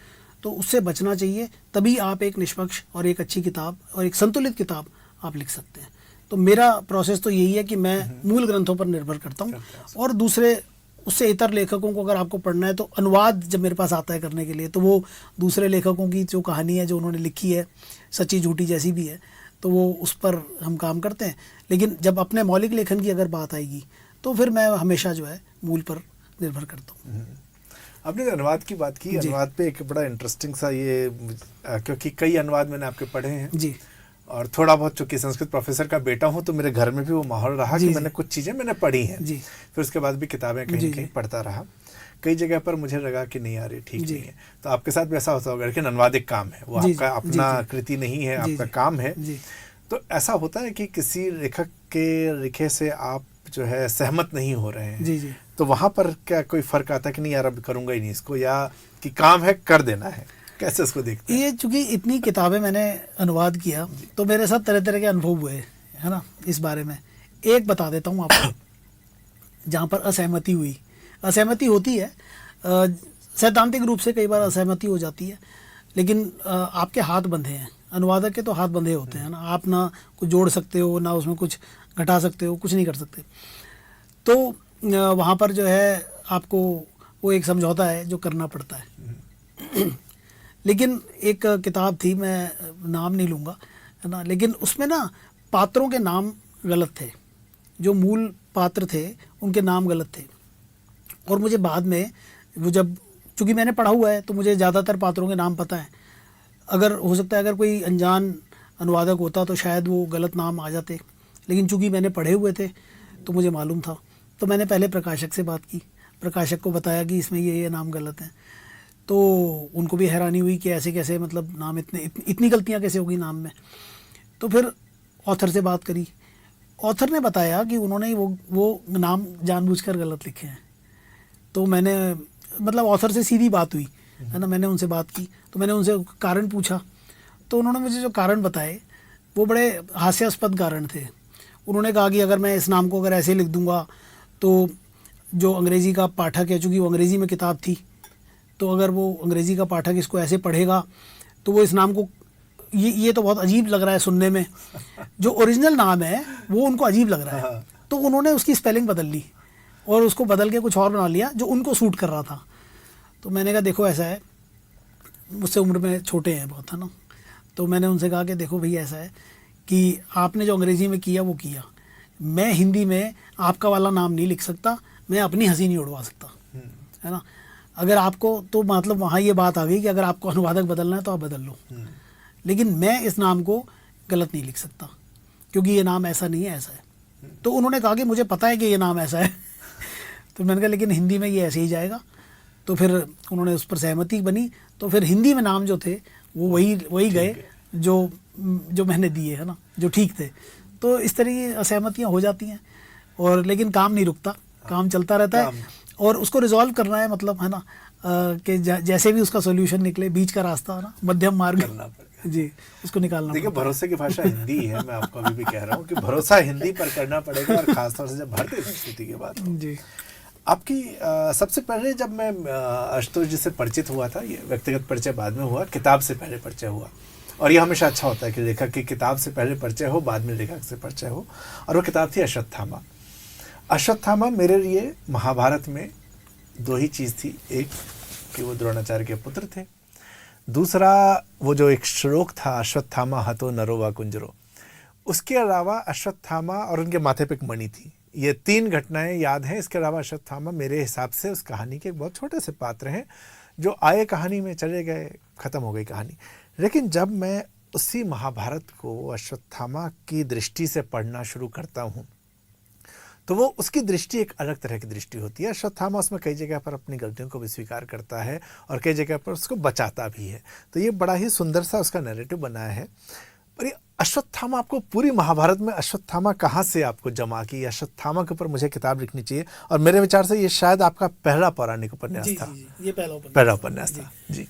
तो उससे बचना चाहिए, तभी आप एक निष्पक्ष और एक अच्छी किताब और एक संतुलित किताब आप लिख सकते हैं। तो मेरा प्रोसेस तो यही है कि मैं मूल ग्रंथों पर निर्भर करता हूँ, और दूसरे उससे इतर लेखकों को अगर आपको पढ़ना है तो अनुवाद जब मेरे पास आता है करने के लिए, तो वो दूसरे लेखकों की जो कहानी है जो उन्होंने लिखी है, सच्ची झूठी जैसी भी है, तो वो उस पर हम काम करते हैं। लेकिन जब अपने मौलिक लेखन की अगर बात आएगी तो फिर मैं हमेशा जो है मूल पर निर्भर करता हूँ।
आपने अनुवाद की बात की, अनुवाद पे एक बड़ा इंटरेस्टिंग सा ये, क्योंकि कई अनुवाद मैंने आपके पढ़े हैं
जी,
और थोड़ा बहुत, चूंकि संस्कृत प्रोफेसर का बेटा हूँ तो मेरे घर में भी वो माहौल रहा कि मैंने कुछ चीज़ें मैंने पढ़ी हैं
जी,
फिर उसके बाद भी किताबें कहीं कहीं पढ़ता रहा। कई जगह पर मुझे लगा कि नहीं यार ये ठीक नहीं है, तो आपके साथ भी ऐसा होता होगा, लेकिन अनुवाद एक काम है, वो आपका अपना कृति नहीं है, आपका काम है। तो ऐसा होता है कि किसी लेखक के लिखे से आप जो है सहमत नहीं हो रहे हैं, तो वहाँ पर क्या कोई फर्क आता है कि नहीं यार अब करूँगा ही नहीं इसको, या कि काम है कर देना है, कैसे उसको देखते हैं?
ये चूंकि इतनी किताबें मैंने अनुवाद किया तो मेरे साथ तरह तरह के अनुभव हुए, है ना, इस बारे में एक बता देता हूँ आपको। जहाँ पर असहमति हुई, असहमति होती है, सैद्धांतिक रूप से कई बार असहमति हो जाती है, लेकिन आपके हाथ बंधे हैं, अनुवादक के तो हाथ बंधे होते हैं ना, आप ना कुछ जोड़ सकते हो ना उसमें कुछ घटा सकते हो, कुछ नहीं कर सकते। तो वहाँ पर जो है आपको वो एक समझौता है जो करना पड़ता है। लेकिन एक किताब थी, मैं नाम नहीं लूँगा, है ना, लेकिन उसमें ना पात्रों के नाम गलत थे, जो मूल पात्र थे उनके नाम गलत थे। और मुझे बाद में वो जब, चूँकि मैंने पढ़ा हुआ है तो मुझे ज़्यादातर पात्रों के नाम पता है, अगर हो सकता है अगर कोई अनजान अनुवादक होता तो शायद वो गलत नाम आ जाते, लेकिन चूँकि मैंने पढ़े हुए थे तो मुझे मालूम था। तो मैंने पहले प्रकाशक से बात की, प्रकाशक को बताया कि इसमें ये नाम गलत हैं, तो उनको भी हैरानी हुई कि ऐसे कैसे, मतलब नाम इतनी गलतियाँ कैसे होगी नाम में। तो फिर ऑथर से बात करी, ऑथर ने बताया कि उन्होंने वो नाम जानबूझकर गलत लिखे हैं। तो मैंने, मतलब ऑथर से सीधी बात हुई, है ना, मैंने उनसे बात की, तो मैंने उनसे कारण पूछा, तो उन्होंने मुझे जो कारण बताए वो बड़े हास्यास्पद कारण थे। उन्होंने कहा कि अगर मैं इस नाम को अगर ऐसे लिख दूंगा तो जो अंग्रेज़ी का पाठक है, चूँकि वो अंग्रेज़ी में किताब थी, तो अगर वो अंग्रेज़ी का पाठक इसको ऐसे पढ़ेगा तो वो इस नाम को, ये तो बहुत अजीब लग रहा है सुनने में, जो ओरिजिनल नाम है वो उनको अजीब लग रहा है। तो उन्होंने उसकी स्पेलिंग बदल ली और उसको बदल के कुछ और बना लिया जो उनको सूट कर रहा था। तो मैंने कहा देखो ऐसा है, मुझसे उम्र में छोटे हैं बहुत, है ना, तो मैंने उनसे कहा कि देखो भैया ऐसा है कि आपने जो अंग्रेज़ी में किया वो किया, मैं हिंदी में आपका वाला नाम नहीं लिख सकता, मैं अपनी हंसी नहीं उड़वा सकता, है ना। अगर आपको, तो मतलब वहाँ ये बात आ गई कि अगर आपको अनुवादक बदलना है तो आप बदल लो, लेकिन मैं इस नाम को गलत नहीं लिख सकता क्योंकि ये नाम ऐसा नहीं है, ऐसा है। तो उन्होंने कहा कि मुझे पता है कि ये नाम ऐसा है। तो मैंने कहा लेकिन हिंदी में ये ऐसे ही जाएगा। तो फिर उन्होंने उस पर सहमति बनी, तो फिर हिंदी में नाम जो थे वो वही गए जो मैंने दिए, है ना, जो ठीक थे। तो इस तरह की असहमतियाँ हो जाती हैं, और लेकिन काम नहीं रुकता, काम चलता रहता है और उसको रिजॉल्व करना है, मतलब है ना, कि जैसे भी उसका सोल्यूशन निकले, बीच का रास्ता, है ना, मध्यम मार्ग करना पड़ेगा जी, उसको निकालना।
देखिए भरोसे की भाषा हिंदी है, मैं आपको अभी भी कह रहा हूँ कि भरोसा हिंदी पर करना पड़ेगा, और खासतौर से जब भारतीय संस्कृति की बात हो। जी, आपकी सबसे पहले जब मैं आशुतोष जी से परिचित हुआ था, ये व्यक्तिगत परिचय बाद में हुआ, किताब से पहले परिचय हुआ, और ये हमेशा अच्छा होता है कि लेखक की किताब से पहले परिचय हो, बाद में लेखक से परिचय हो, और वो किताब थी अश्वत्थामा। अश्वत्थामा मेरे लिए महाभारत में दो ही चीज़ थी, एक कि वो द्रोणाचार्य के पुत्र थे, दूसरा वो जो एक श्लोक था अश्वत्थामा हतो नरो वा कुंजरो, उसके अलावा अश्वत्थामा और उनके माथे पे एक मणि थी, ये तीन घटनाएं याद हैं। इसके अलावा अश्वत्थामा मेरे हिसाब से उस कहानी के बहुत छोटे से पात्र हैं जो आए कहानी में, चले गए, ख़त्म हो गई कहानी। लेकिन जब मैं उसी महाभारत को अश्वत्थामा की दृष्टि से पढ़ना शुरू करता हूँ तो वो उसकी दृष्टि एक अलग तरह की दृष्टि होती है। अश्वत्थामा उसमें कई जगह पर अपनी गलतियों को भी स्वीकार करता है और कई जगह पर उसको बचाता भी है, तो ये बड़ा ही सुंदर सा उसका नैरेटिव बनाया है। पर ये अश्वत्थामा, आपको पूरी महाभारत में अश्वत्थामा कहाँ से आपको जमा की? अश्वत्थामा के ऊपर मुझे किताब लिखनी चाहिए, और मेरे विचार से ये शायद आपका पहला पौराणिक उपन्यास था।
जी, ये
पहला उपन्यास था जी।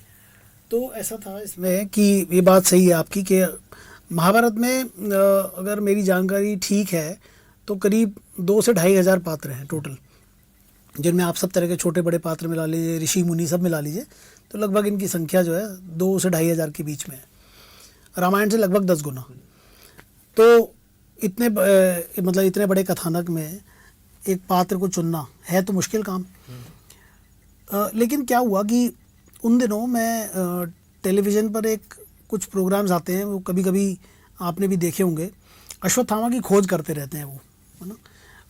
तो ऐसा था इसमें कि ये बात सही है आपकी कि महाभारत में अगर मेरी जानकारी ठीक है तो करीब 2 से 2,500 हज़ार पात्र हैं टोटल, जिनमें आप सब तरह के छोटे बड़े पात्र मिला लीजिए, ऋषि मुनि सब मिला लीजिए, तो लगभग इनकी संख्या जो है 2 से 2,500 हज़ार के बीच में है, रामायण से लगभग 10 गुना। तो मतलब इतने बड़े कथानक में एक पात्र को चुनना है तो मुश्किल काम। लेकिन क्या हुआ कि उन दिनों मैं टेलीविज़न पर एक कुछ प्रोग्राम्स आते हैं, वो कभी कभी आपने भी देखे होंगे, अश्वत्थामा की खोज करते रहते हैं वो, है ना।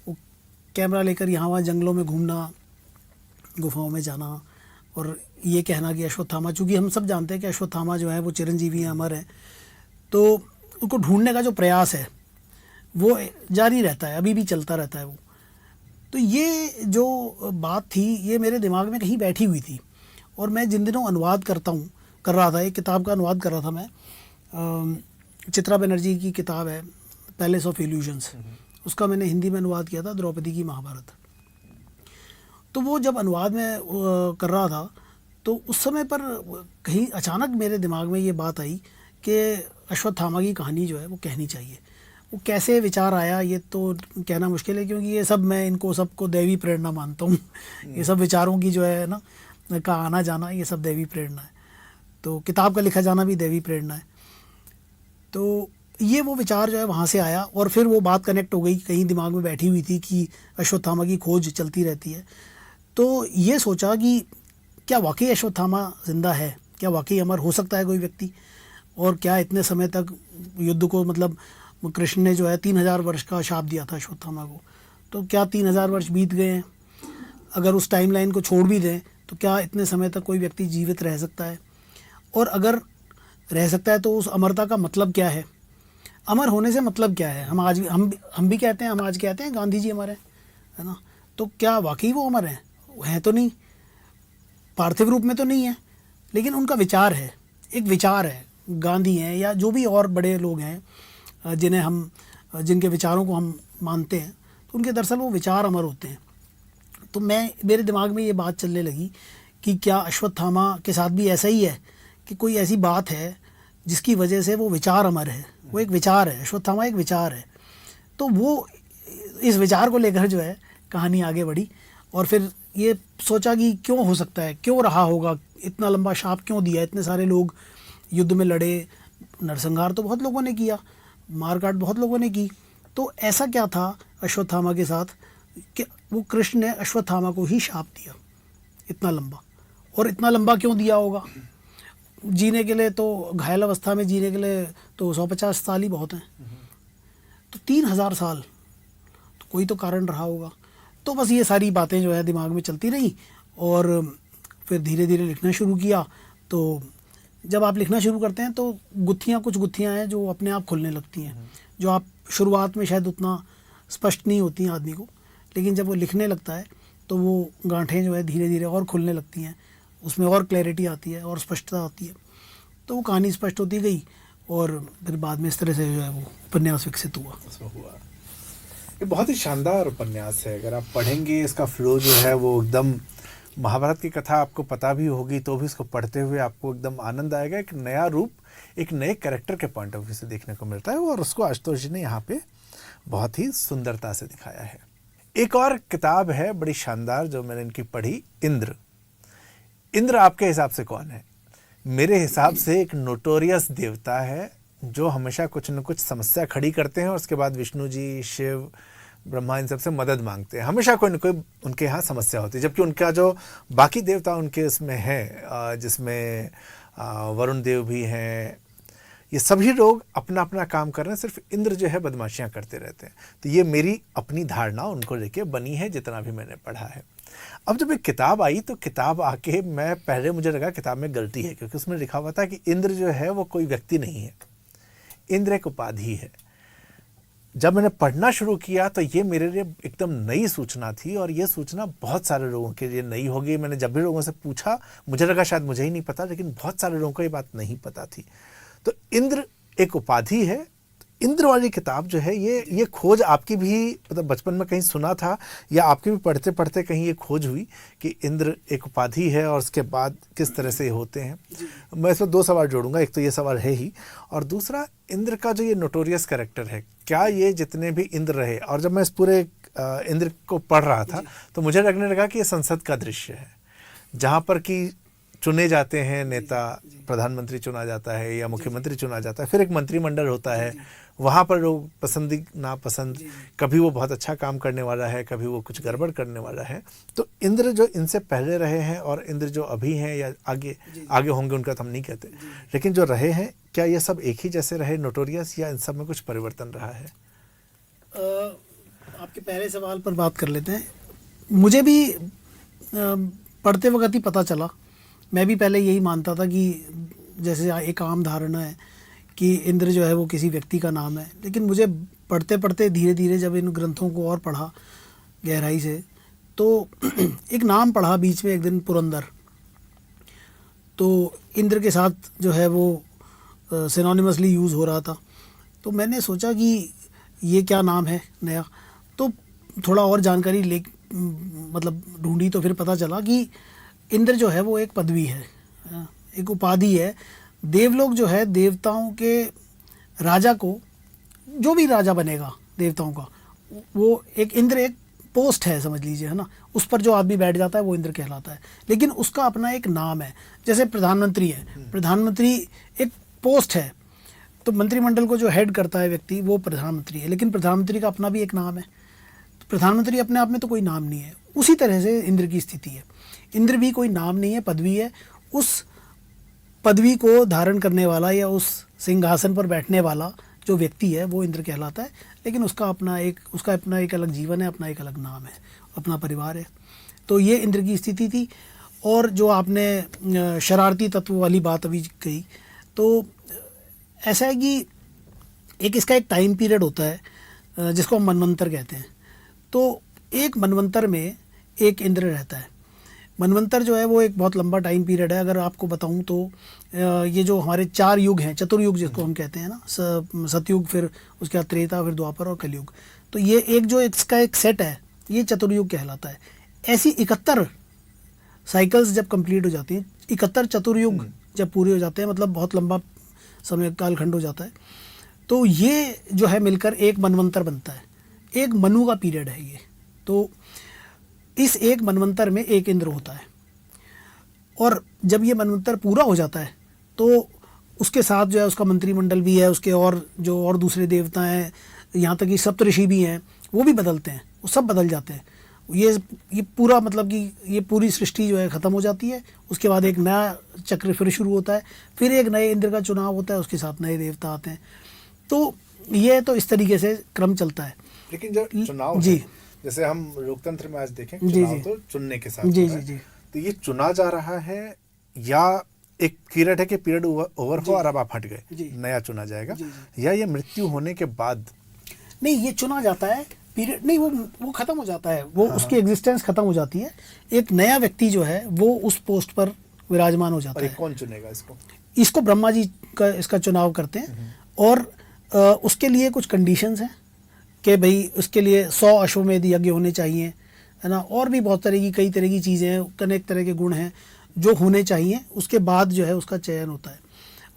वो कैमरा लेकर यहाँ वहाँ जंगलों में घूमना, गुफाओं में जाना और ये कहना कि अश्वत्थामा, चूँकि हम सब जानते हैं कि अश्वत्थामा जो है वो चिरंजीवी हैं, अमर हैं, तो उनको ढूंढने का जो प्रयास है वो जारी रहता है, अभी भी चलता रहता है वो। तो ये जो बात थी ये मेरे दिमाग में कहीं बैठी हुई थी। और मैं जिन दिनों अनुवाद कर रहा था, एक किताब का अनुवाद कर रहा था मैं, चित्रा बनर्जी की किताब है पैलेस ऑफ इल्यूजन्स, उसका मैंने हिंदी में अनुवाद किया था, द्रौपदी की महाभारत। तो वो जब अनुवाद में कर रहा था तो उस समय पर कहीं अचानक मेरे दिमाग में ये बात आई कि अश्वत्थामा की कहानी जो है वो कहनी चाहिए। वो कैसे विचार आया ये तो कहना मुश्किल है, क्योंकि ये सब मैं इनको सबको दैवी प्रेरणा मानता हूँ। ये सब विचारों की जो है ना का आना जाना, ये सब दैवी प्रेरणा है। तो किताब का लिखा जाना भी दैवी प्रेरणा है। तो ये वो विचार जो है वहाँ से आया और फिर वो बात कनेक्ट हो गई, कहीं दिमाग में बैठी हुई थी कि अश्वत्थामा की खोज चलती रहती है। तो ये सोचा कि क्या वाकई अश्वत्थामा जिंदा है, क्या वाकई अमर हो सकता है कोई व्यक्ति, और क्या इतने समय तक युद्ध को, मतलब कृष्ण ने जो है 3000 वर्ष का शाप दिया था अश्वत्थामा को, तो क्या 3000 वर्ष बीत गए हैं? अगर उस टाइमलाइन को छोड़ भी दें तो क्या इतने समय तक कोई व्यक्ति जीवित रह सकता है? और अगर रह सकता है तो उस अमरता का मतलब क्या है? अमर होने से मतलब क्या है? हम आज भी हम भी कहते हैं, हम आज कहते हैं गांधी जी अमर हैं, है ना। तो क्या वाकई वो अमर हैं तो नहीं, पार्थिव रूप में तो नहीं है, लेकिन उनका विचार है, एक विचार है। गांधी हैं या जो भी और बड़े लोग हैं जिनके विचारों को हम मानते हैं, तो उनके दरअसल वो विचार अमर होते हैं। तो मेरे दिमाग में ये बात चलने लगी कि क्या अश्वत्थामा के साथ भी ऐसा ही है कि कोई ऐसी बात है जिसकी वजह से वो विचार अमर है, वो एक विचार है, अश्वत्थामा एक विचार है। तो वो इस विचार को लेकर जो है कहानी आगे बढ़ी और फिर ये सोचा कि क्यों हो सकता है, क्यों रहा होगा, इतना लंबा शाप क्यों दिया, इतने सारे लोग युद्ध में लड़े, नरसंहार तो बहुत लोगों ने किया, मारकाट बहुत लोगों ने की, तो ऐसा क्या था अश्वत्थामा के साथ कि वो कृष्ण ने अश्वत्थामा को ही शाप दिया इतना लंबा। और इतना लंबा क्यों दिया होगा? जीने के लिए तो, घायल अवस्था में जीने के लिए तो 150 साल ही बहुत हैं, तो 3000 साल, तो कोई तो कारण रहा होगा। तो बस ये सारी बातें जो है दिमाग में चलती रही और फिर धीरे धीरे लिखना शुरू किया। तो जब आप लिखना शुरू करते हैं तो कुछ गुत्थियाँ हैं जो अपने आप खुलने लगती हैं, जो आप शुरुआत में शायद उतना स्पष्ट नहीं होती हैं आदमी को, लेकिन जब वो लिखने लगता है तो वो गांठें जो है धीरे धीरे और खुलने लगती हैं, उसमें और क्लैरिटी आती है और स्पष्टता आती है। तो वो कहानी स्पष्ट होती गई और फिर बाद में इस तरह से जो है वो उपन्यास विकसित हुआ।
ये बहुत ही शानदार उपन्यास है। अगर आप पढ़ेंगे इसका फ्लो जो है वो एकदम, महाभारत की कथा आपको पता भी होगी तो भी इसको पढ़ते हुए आपको एकदम आनंद आएगा। एक नया रूप, एक नए कैरेक्टर के पॉइंट ऑफ व्यू से देखने को मिलता है और उसको आशुतोष जी ने यहाँ पे बहुत ही सुंदरता से दिखाया है। एक और किताब है बड़ी शानदार जो मैंने इनकी पढ़ी, इंद्र। इंद्र आपके हिसाब से कौन है? मेरे हिसाब से एक नोटोरियस देवता है जो हमेशा कुछ न कुछ समस्या खड़ी करते हैं और उसके बाद विष्णु जी, शिव, ब्रह्मा इन सबसे मदद मांगते हैं। हमेशा कोई न कोई उनके यहाँ समस्या होती है, जबकि उनका जो बाकी देवता उनके इसमें है, जिसमें वरुण देव भी हैं, ये सभी लोग अपना अपना काम कर रहे हैं, सिर्फ इंद्र जो है बदमाशियाँ करते रहते हैं। तो ये मेरी अपनी धारणा उनको लेके बनी है जितना भी मैंने पढ़ा है। अब जब एक किताब आई तो किताब आके मैं पहले मुझे लगा किताब में गलती है, क्योंकि उसमें लिखा हुआ था कि इंद्र जो है वो कोई व्यक्ति नहीं है, इंद्र एक उपाधि है। जब मैंने पढ़ना शुरू किया तो ये मेरे लिए एकदम नई सूचना थी और ये सूचना बहुत सारे लोगों के लिए नई होगी। मैंने जब भी लोगों से पूछा मुझे लगा शायद मुझे ही नहीं पता, लेकिन बहुत सारे लोगों को ये बात नहीं पता थी। तो इंद्र एक उपाधि है। इंद्र वाली किताब जो है ये खोज आपकी भी, मतलब बचपन में कहीं सुना था या आपकी भी पढ़ते पढ़ते कहीं ये खोज हुई कि इंद्र एक उपाधि है और उसके बाद किस तरह से होते हैं? मैं इसमें 2 सवाल जोड़ूंगा, एक तो ये सवाल है ही, और दूसरा इंद्र का जो ये नोटोरियस कैरेक्टर है, क्या ये जितने भी इंद्र रहे, और जब मैं इस पूरे इंद्र को पढ़ रहा था तो मुझे लगने लगा कि ये संसद का दृश्य है जहाँ पर कि चुने जाते हैं नेता, प्रधानमंत्री चुना जाता है या मुख्यमंत्री चुना जाता है, फिर एक मंत्रिमंडल होता है, वहाँ पर लोग पसंदी नापसंद, कभी वो बहुत अच्छा काम करने वाला है, कभी वो कुछ गड़बड़ करने वाला है। तो इंद्र जो इनसे पहले रहे हैं और इंद्र जो अभी हैं या आगे होंगे, उनका तो हम नहीं कहते, लेकिन जो रहे हैं, क्या ये सब एक ही जैसे रहे नोटोरियस, या इन सब में कुछ परिवर्तन रहा है?
आपके पहले सवाल पर बात कर लेते हैं। मुझे भी पढ़ते वक्त ही पता चला, मैं भी पहले यही मानता था कि जैसे एक आम धारणा है कि इंद्र जो है वो किसी व्यक्ति का नाम है, लेकिन मुझे पढ़ते पढ़ते धीरे धीरे जब इन ग्रंथों को और पढ़ा गहराई से, तो एक नाम पढ़ा बीच में एक दिन, पुरंदर। तो इंद्र के साथ जो है वो सिनोनिमसली यूज़ हो रहा था। तो मैंने सोचा कि ये क्या नाम है नया, तो थोड़ा और जानकारी ले मतलब ढूंढी, तो फिर पता चला कि इंद्र जो है वो एक पदवी है, एक उपाधि है। देवलोक जो है, देवताओं के राजा को, जो भी राजा बनेगा देवताओं का, वो एक इंद्र एक पोस्ट है समझ लीजिए, है ना। उस पर जो आदमी बैठ जाता है वो इंद्र कहलाता है, लेकिन उसका अपना एक नाम है। जैसे प्रधानमंत्री है, प्रधानमंत्री एक पोस्ट है, तो मंत्रिमंडल को जो हेड करता है व्यक्ति वो प्रधानमंत्री है, लेकिन प्रधानमंत्री का अपना भी एक नाम है। तो प्रधानमंत्री अपने आप में तो कोई नाम नहीं है। उसी तरह से इंद्र की स्थिति है। इंद्र भी कोई नाम नहीं है, पदवी है। उस पदवी को धारण करने वाला या उस सिंहासन पर बैठने वाला जो व्यक्ति है वो इंद्र कहलाता है, लेकिन उसका अपना एक अलग जीवन है, अपना एक अलग नाम है, अपना परिवार है। तो ये इंद्र की स्थिति थी। और जो आपने शरारती तत्व वाली बात अभी कही, तो ऐसा है कि इसका एक टाइम पीरियड होता है जिसको हम मनवंतर कहते हैं। तो एक मनवंतर में एक इंद्र रहता है। मनवंतर जो है वो एक बहुत लंबा टाइम पीरियड है। अगर आपको बताऊं तो ये जो हमारे 4 युग हैं, चतुर्युग जिसको हम कहते हैं ना, सतयुग, फिर उसके बाद त्रेता, फिर द्वापर और कलयुग, तो ये एक जो इसका एक सेट है, ये चतुर्युग कहलाता है। ऐसी 71 साइकिल्स जब कंप्लीट हो जाती हैं, 71 चतुर्युग जब पूरे हो जाते हैं, मतलब बहुत लंबा समय कालखंड हो जाता है, तो ये जो है मिलकर एक मनवंतर बनता है। एक मनु का पीरियड है ये। तो इस एक मनवंतर में एक इंद्र होता है, और जब ये मनवंतर पूरा हो जाता है तो उसके साथ जो है उसका मंत्रिमंडल भी है, उसके और दूसरे देवता हैं, यहाँ तक कि सप्तऋषि भी हैं, वो भी बदलते हैं, वो सब बदल जाते हैं। ये पूरा मतलब कि ये पूरी सृष्टि जो है ख़त्म हो जाती है। उसके बाद एक नया चक्र फिर शुरू होता है, फिर एक नए इंद्र का चुनाव होता है, उसके साथ नए देवता आते हैं। तो ये तो इस तरीके से क्रम चलता है।
लेकिन जो चुनाव
जी,
है, जैसे हम लोकतंत्र में आज देखें, चुनाव तो चुनने के साथ
जी
हो रहा है।
जी।
तो ये चुना जा रहा है या एक पीरियड है कि पीरियड ओवर हो और अब आप हट गए, नया चुना जाएगा, या ये मृत्यु होने के बाद?
नहीं, ये चुना जाता है, पीरियड नहीं, वो खत्म हो जाता है, वो उसकी एग्जिस्टेंस खत्म हो जाती है। एक नया व्यक्ति जो है वो उस पोस्ट पर विराजमान हो जाता है।
कौन चुनेगा इसको?
इसको ब्रह्मा जी का इसका चुनाव करते हैं, और उसके लिए कुछ कंडीशंस हैं कि भाई उसके लिए 100 अश्वमेध यज्ञ होने चाहिए, है ना, और भी बहुत कई तरह की चीज़ें हैं, अनेक तरह के गुण हैं जो होने चाहिए। उसके बाद जो है उसका चयन होता है,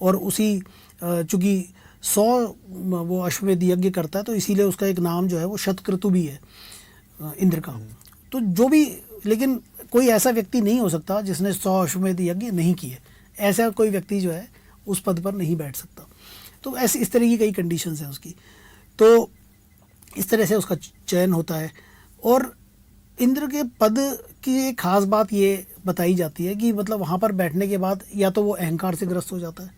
और उसी चूँकि 100 वो अश्वमेध यज्ञ करता है, तो इसीलिए उसका एक नाम जो है वो शतक्रतु भी है इंद्र का। तो जो भी, लेकिन कोई ऐसा व्यक्ति नहीं हो सकता जिसने 100 अश्वमेध यज्ञ नहीं किए। ऐसा कोई व्यक्ति जो है उस पद पर नहीं बैठ सकता। तो ऐसे इस तरह की कई कंडीशंस हैं उसकी। तो इस तरह से उसका चयन होता है। और इंद्र के पद की एक खास बात ये बताई जाती है कि मतलब वहाँ पर बैठने के बाद या तो वो अहंकार से ग्रस्त हो जाता है।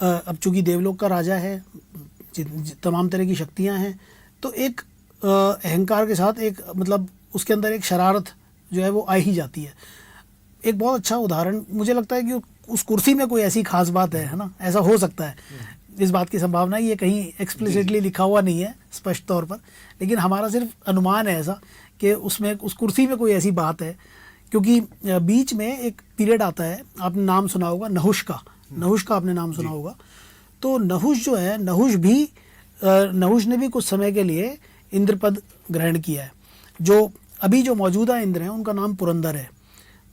अब चूँकि देवलोक का राजा है, तमाम तरह की शक्तियाँ हैं, तो एक अहंकार के साथ एक मतलब उसके अंदर एक शरारत जो है वो आ ही जाती है। एक बहुत अच्छा उदाहरण मुझे लगता है कि उस कुर्सी में कोई ऐसी खास बात है ना, ऐसा हो सकता है, इस बात की संभावना, ये कहीं एक्सप्लिसिटली लिखा हुआ नहीं है स्पष्ट तौर पर, लेकिन हमारा सिर्फ अनुमान है ऐसा कि उसमें उस कुर्सी में कोई ऐसी बात है। क्योंकि बीच में एक पीरियड आता है, आपने नाम सुना होगा नहुष का आपने नाम सुना होगा। तो नहुष जो है, नहुष ने भी कुछ समय के लिए इंद्र पद ग्रहण किया है। जो अभी जो मौजूदा इंद्र हैं उनका नाम पुरंदर है।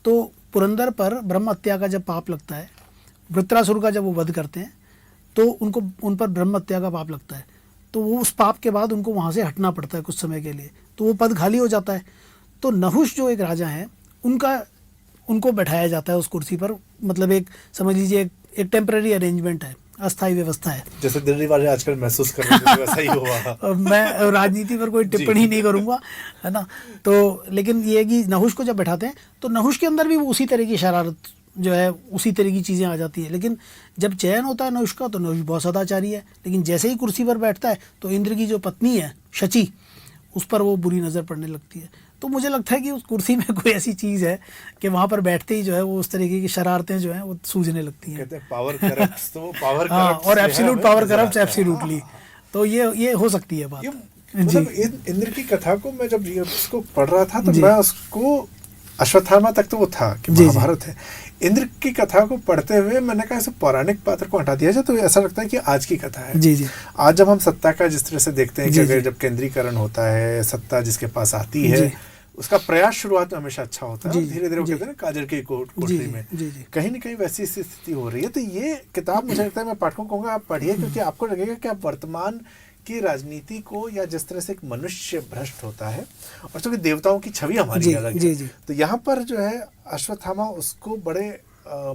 तो पुरंदर पर ब्रह्म हत्या का जब पाप लगता है, वृत्रासुर का जब वो वध करते हैं, तो उन पर ब्रह्म हत्या का पाप लगता है। तो वो उस पाप के बाद उनको वहाँ से हटना पड़ता है कुछ समय के लिए, तो वो पद खाली हो जाता है। तो नहुष जो एक राजा हैं उनको बैठाया जाता है उस कुर्सी पर, मतलब एक समझ लीजिए एक टेम्पररी अरेंजमेंट है अस्थायी व्यवस्था है।
जैसे दिल्ली वाले आजकल महसूस कर रहे हैं वैसा ही हुआ।
मैं राजनीति पर कोई टिप्पणी नहीं करूंगा, है ना। तो लेकिन ये है कि नहुष को जब बैठाते हैं तो नहुष के अंदर भी वो उसी तरह की शरारत जो है, उसी तरह की चीज़ें आ जाती है। लेकिन जब चयन होता है नहुष का तो नहुष बहुत सदाचारी है, लेकिन जैसे ही कुर्सी पर बैठता है तो इंद्र की जो पत्नी है शची, उस पर वो बुरी नज़र पड़ने लगती है। तो मुझे लगता है कि उस कुर्सी में कोई ऐसी चीज़ है कि वहाँ पर बैठते ही जो है वो उस तरीके की शरारतें जो हैं वो सूझने लगती हैं।
कहते हैं पावर करप्ट्स, तो वो पावर
हाँ,
करप्ट्स
और एब्सोल्यूट पावर करप्ट्स एब्सोल्युटली। तो ये हो सकती है बात।
मतलब इंद्र की कथा को मैं जब उसको पढ़ रहा था तो मैं उसको अश्वत्थामा तक तो वो था कि महाभारत है, इंद्र की कथा को पढ़ते हुए मैंने कहा ऐसे पौराणिक पात्र को हटा दिया जाए तो ऐसा लगता है कि आज की कथा है।
जी जी।
आज जब हम सत्ता का जिस तरह से देखते हैं कि अगर जब केंद्रीकरण होता है, सत्ता जिसके पास आती है, उसका प्रयास शुरुआत में हमेशा अच्छा होता है, धीरे धीरे वो कहते हैं ना काजल की कोठरी में कहीं ना कहीं वैसी स्थिति हो रही है। तो ये किताब मुझे लगता है मैं पाठकों को कहूँगा आप पढ़िए, क्योंकि आपको लगेगा कि आप वर्तमान की राजनीति को, या जिस तरह से एक मनुष्य भ्रष्ट होता है, और चूंकि देवताओं की छवि हमारी अलग है, तो यहाँ पर जो है अश्वत्थामा उसको बड़े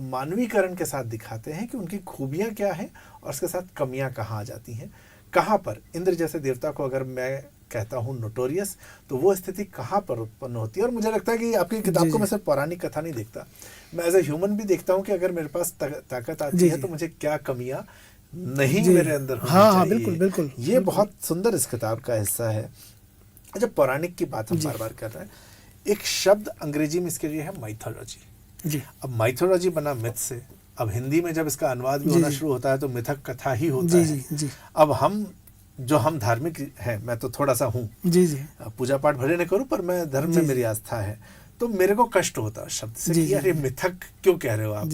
मानवीकरण के साथ दिखाते हैं कि उनकी खूबियाँ क्या हैं और उसके साथ कमियाँ कहाँ आ जाती हैं। कहाँ पर इंद्र जैसे देवता को अगर मैं कहता हूँ नोटोरियस, तो वो स्थिति कहाँ पर उत्पन्न होती है। और मुझे लगता है कि आपकी किताब को मैं सिर्फ पौराणिक कथा नहीं देखता, मैं एज ए ह्यूमन भी देखता हूँ कि अगर मेरे पास ताकत आती है तो मुझे क्या कमियाँ नहीं मेरे अंदर होनी चाहिए।
हाँ, बिल्कुल बिल्कुल,
ये बहुत सुंदर इस किताब का हिस्सा है। अच्छा, पौराणिक की बात हम बार बार कर रहे हैं, एक शब्द अंग्रेजी में इसके लिए है माइथोलॉजी जी। अब माइथोलॉजी बना मिथ से, अब हिंदी में जब इसका अनुवाद भी होना शुरू होता है तो मिथक कथा ही होता है। अब हम धार्मिक हैं, मैं तो थोड़ा सा हूँ जी, पूजा पाठ भले न करूँ पर मैं धर्म में मेरी आस्था है, तो मेरे को कष्ट होता है शब्द से कि यार ये मिथक क्यों कह रहे हो आप।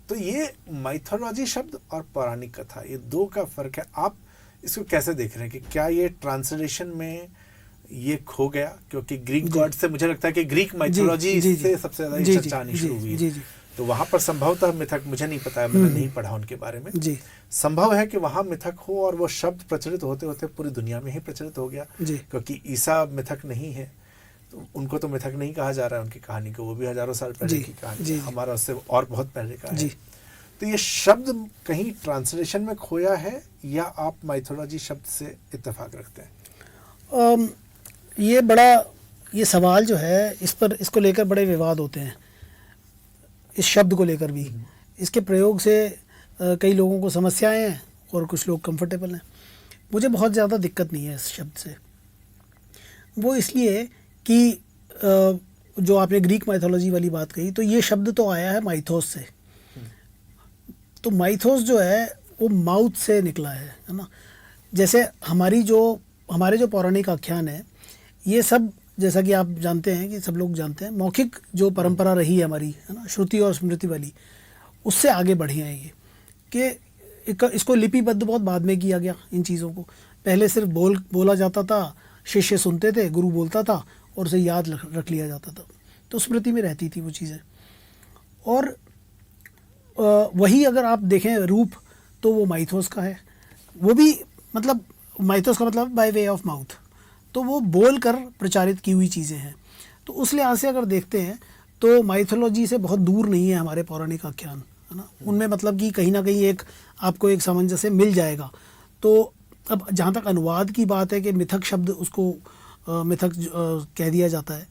तो ये माइथोलॉजी शब्द और पौराणिक कथा, ये दो का फर्क है। आप इसको कैसे देख रहे हैं कि क्या ये ट्रांसलेशन में ये खो गया, क्योंकि ग्रीक गॉड से मुझे लगता है कि ग्रीक माइथोलॉजी से सबसे ज्यादा चर्चा आनी शुरू हुई है, तो वहां पर संभवतः मिथक, मुझे नहीं पता है, मैंने नहीं पढ़ा उनके बारे में, संभव है कि वहां मिथक हो और वो शब्द प्रचलित होते होते पूरी दुनिया में ही प्रचलित हो गया, क्योंकि ईसा मिथक नहीं है, तो उनको तो मिथक नहीं कहा जा रहा है उनकी कहानी को, वो भी हजारों साल पहले की कहानी, हमारा उससे और बहुत पहले का है। तो ये शब्द कहीं ट्रांसलेशन में खोया है या आप माइथोलॉजी शब्द से इत्तेफाक रखते हैं?
ये सवाल जो है इसको लेकर बड़े विवाद होते हैं, इस शब्द को लेकर भी। इसके प्रयोग से कई लोगों को समस्याएं हैं और कुछ लोग कंफर्टेबल हैं। मुझे बहुत ज़्यादा दिक्कत नहीं है इस शब्द से, वो इसलिए कि जो आपने ग्रीक माइथोलॉजी वाली बात कही, तो ये शब्द तो आया है माइथोस से, तो माइथोस जो है वो माउथ से निकला है ना। जैसे हमारे जो पौराणिक आख्यान है, ये सब जैसा कि आप जानते हैं, कि सब लोग जानते हैं, मौखिक जो परंपरा रही है हमारी, है ना, श्रुति और स्मृति वाली, उससे आगे बढ़े हैं ये, कि इसको लिपिबद्ध बहुत बाद में किया गया इन चीज़ों को। पहले सिर्फ बोला जाता था, शिष्य सुनते थे, गुरु बोलता था और उसे याद रख लिया जाता था, तो स्मृति में रहती थी वो चीज़ें। और वही अगर आप देखें रूप, तो वो माइथोस का है, वो भी मतलब माइथोस का मतलब बाय वे ऑफ माउथ, तो वो बोल कर प्रचारित की हुई चीज़ें हैं। तो उस लिहाज से अगर देखते हैं तो माइथोलॉजी से बहुत दूर नहीं है हमारे पौराणिक आख्यान, है ना। उनमें मतलब कि कहीं ना कहीं आपको एक सामंजस्य मिल जाएगा। तो अब जहाँ तक अनुवाद की बात है कि मिथक शब्द, उसको मिथक कह दिया जाता है,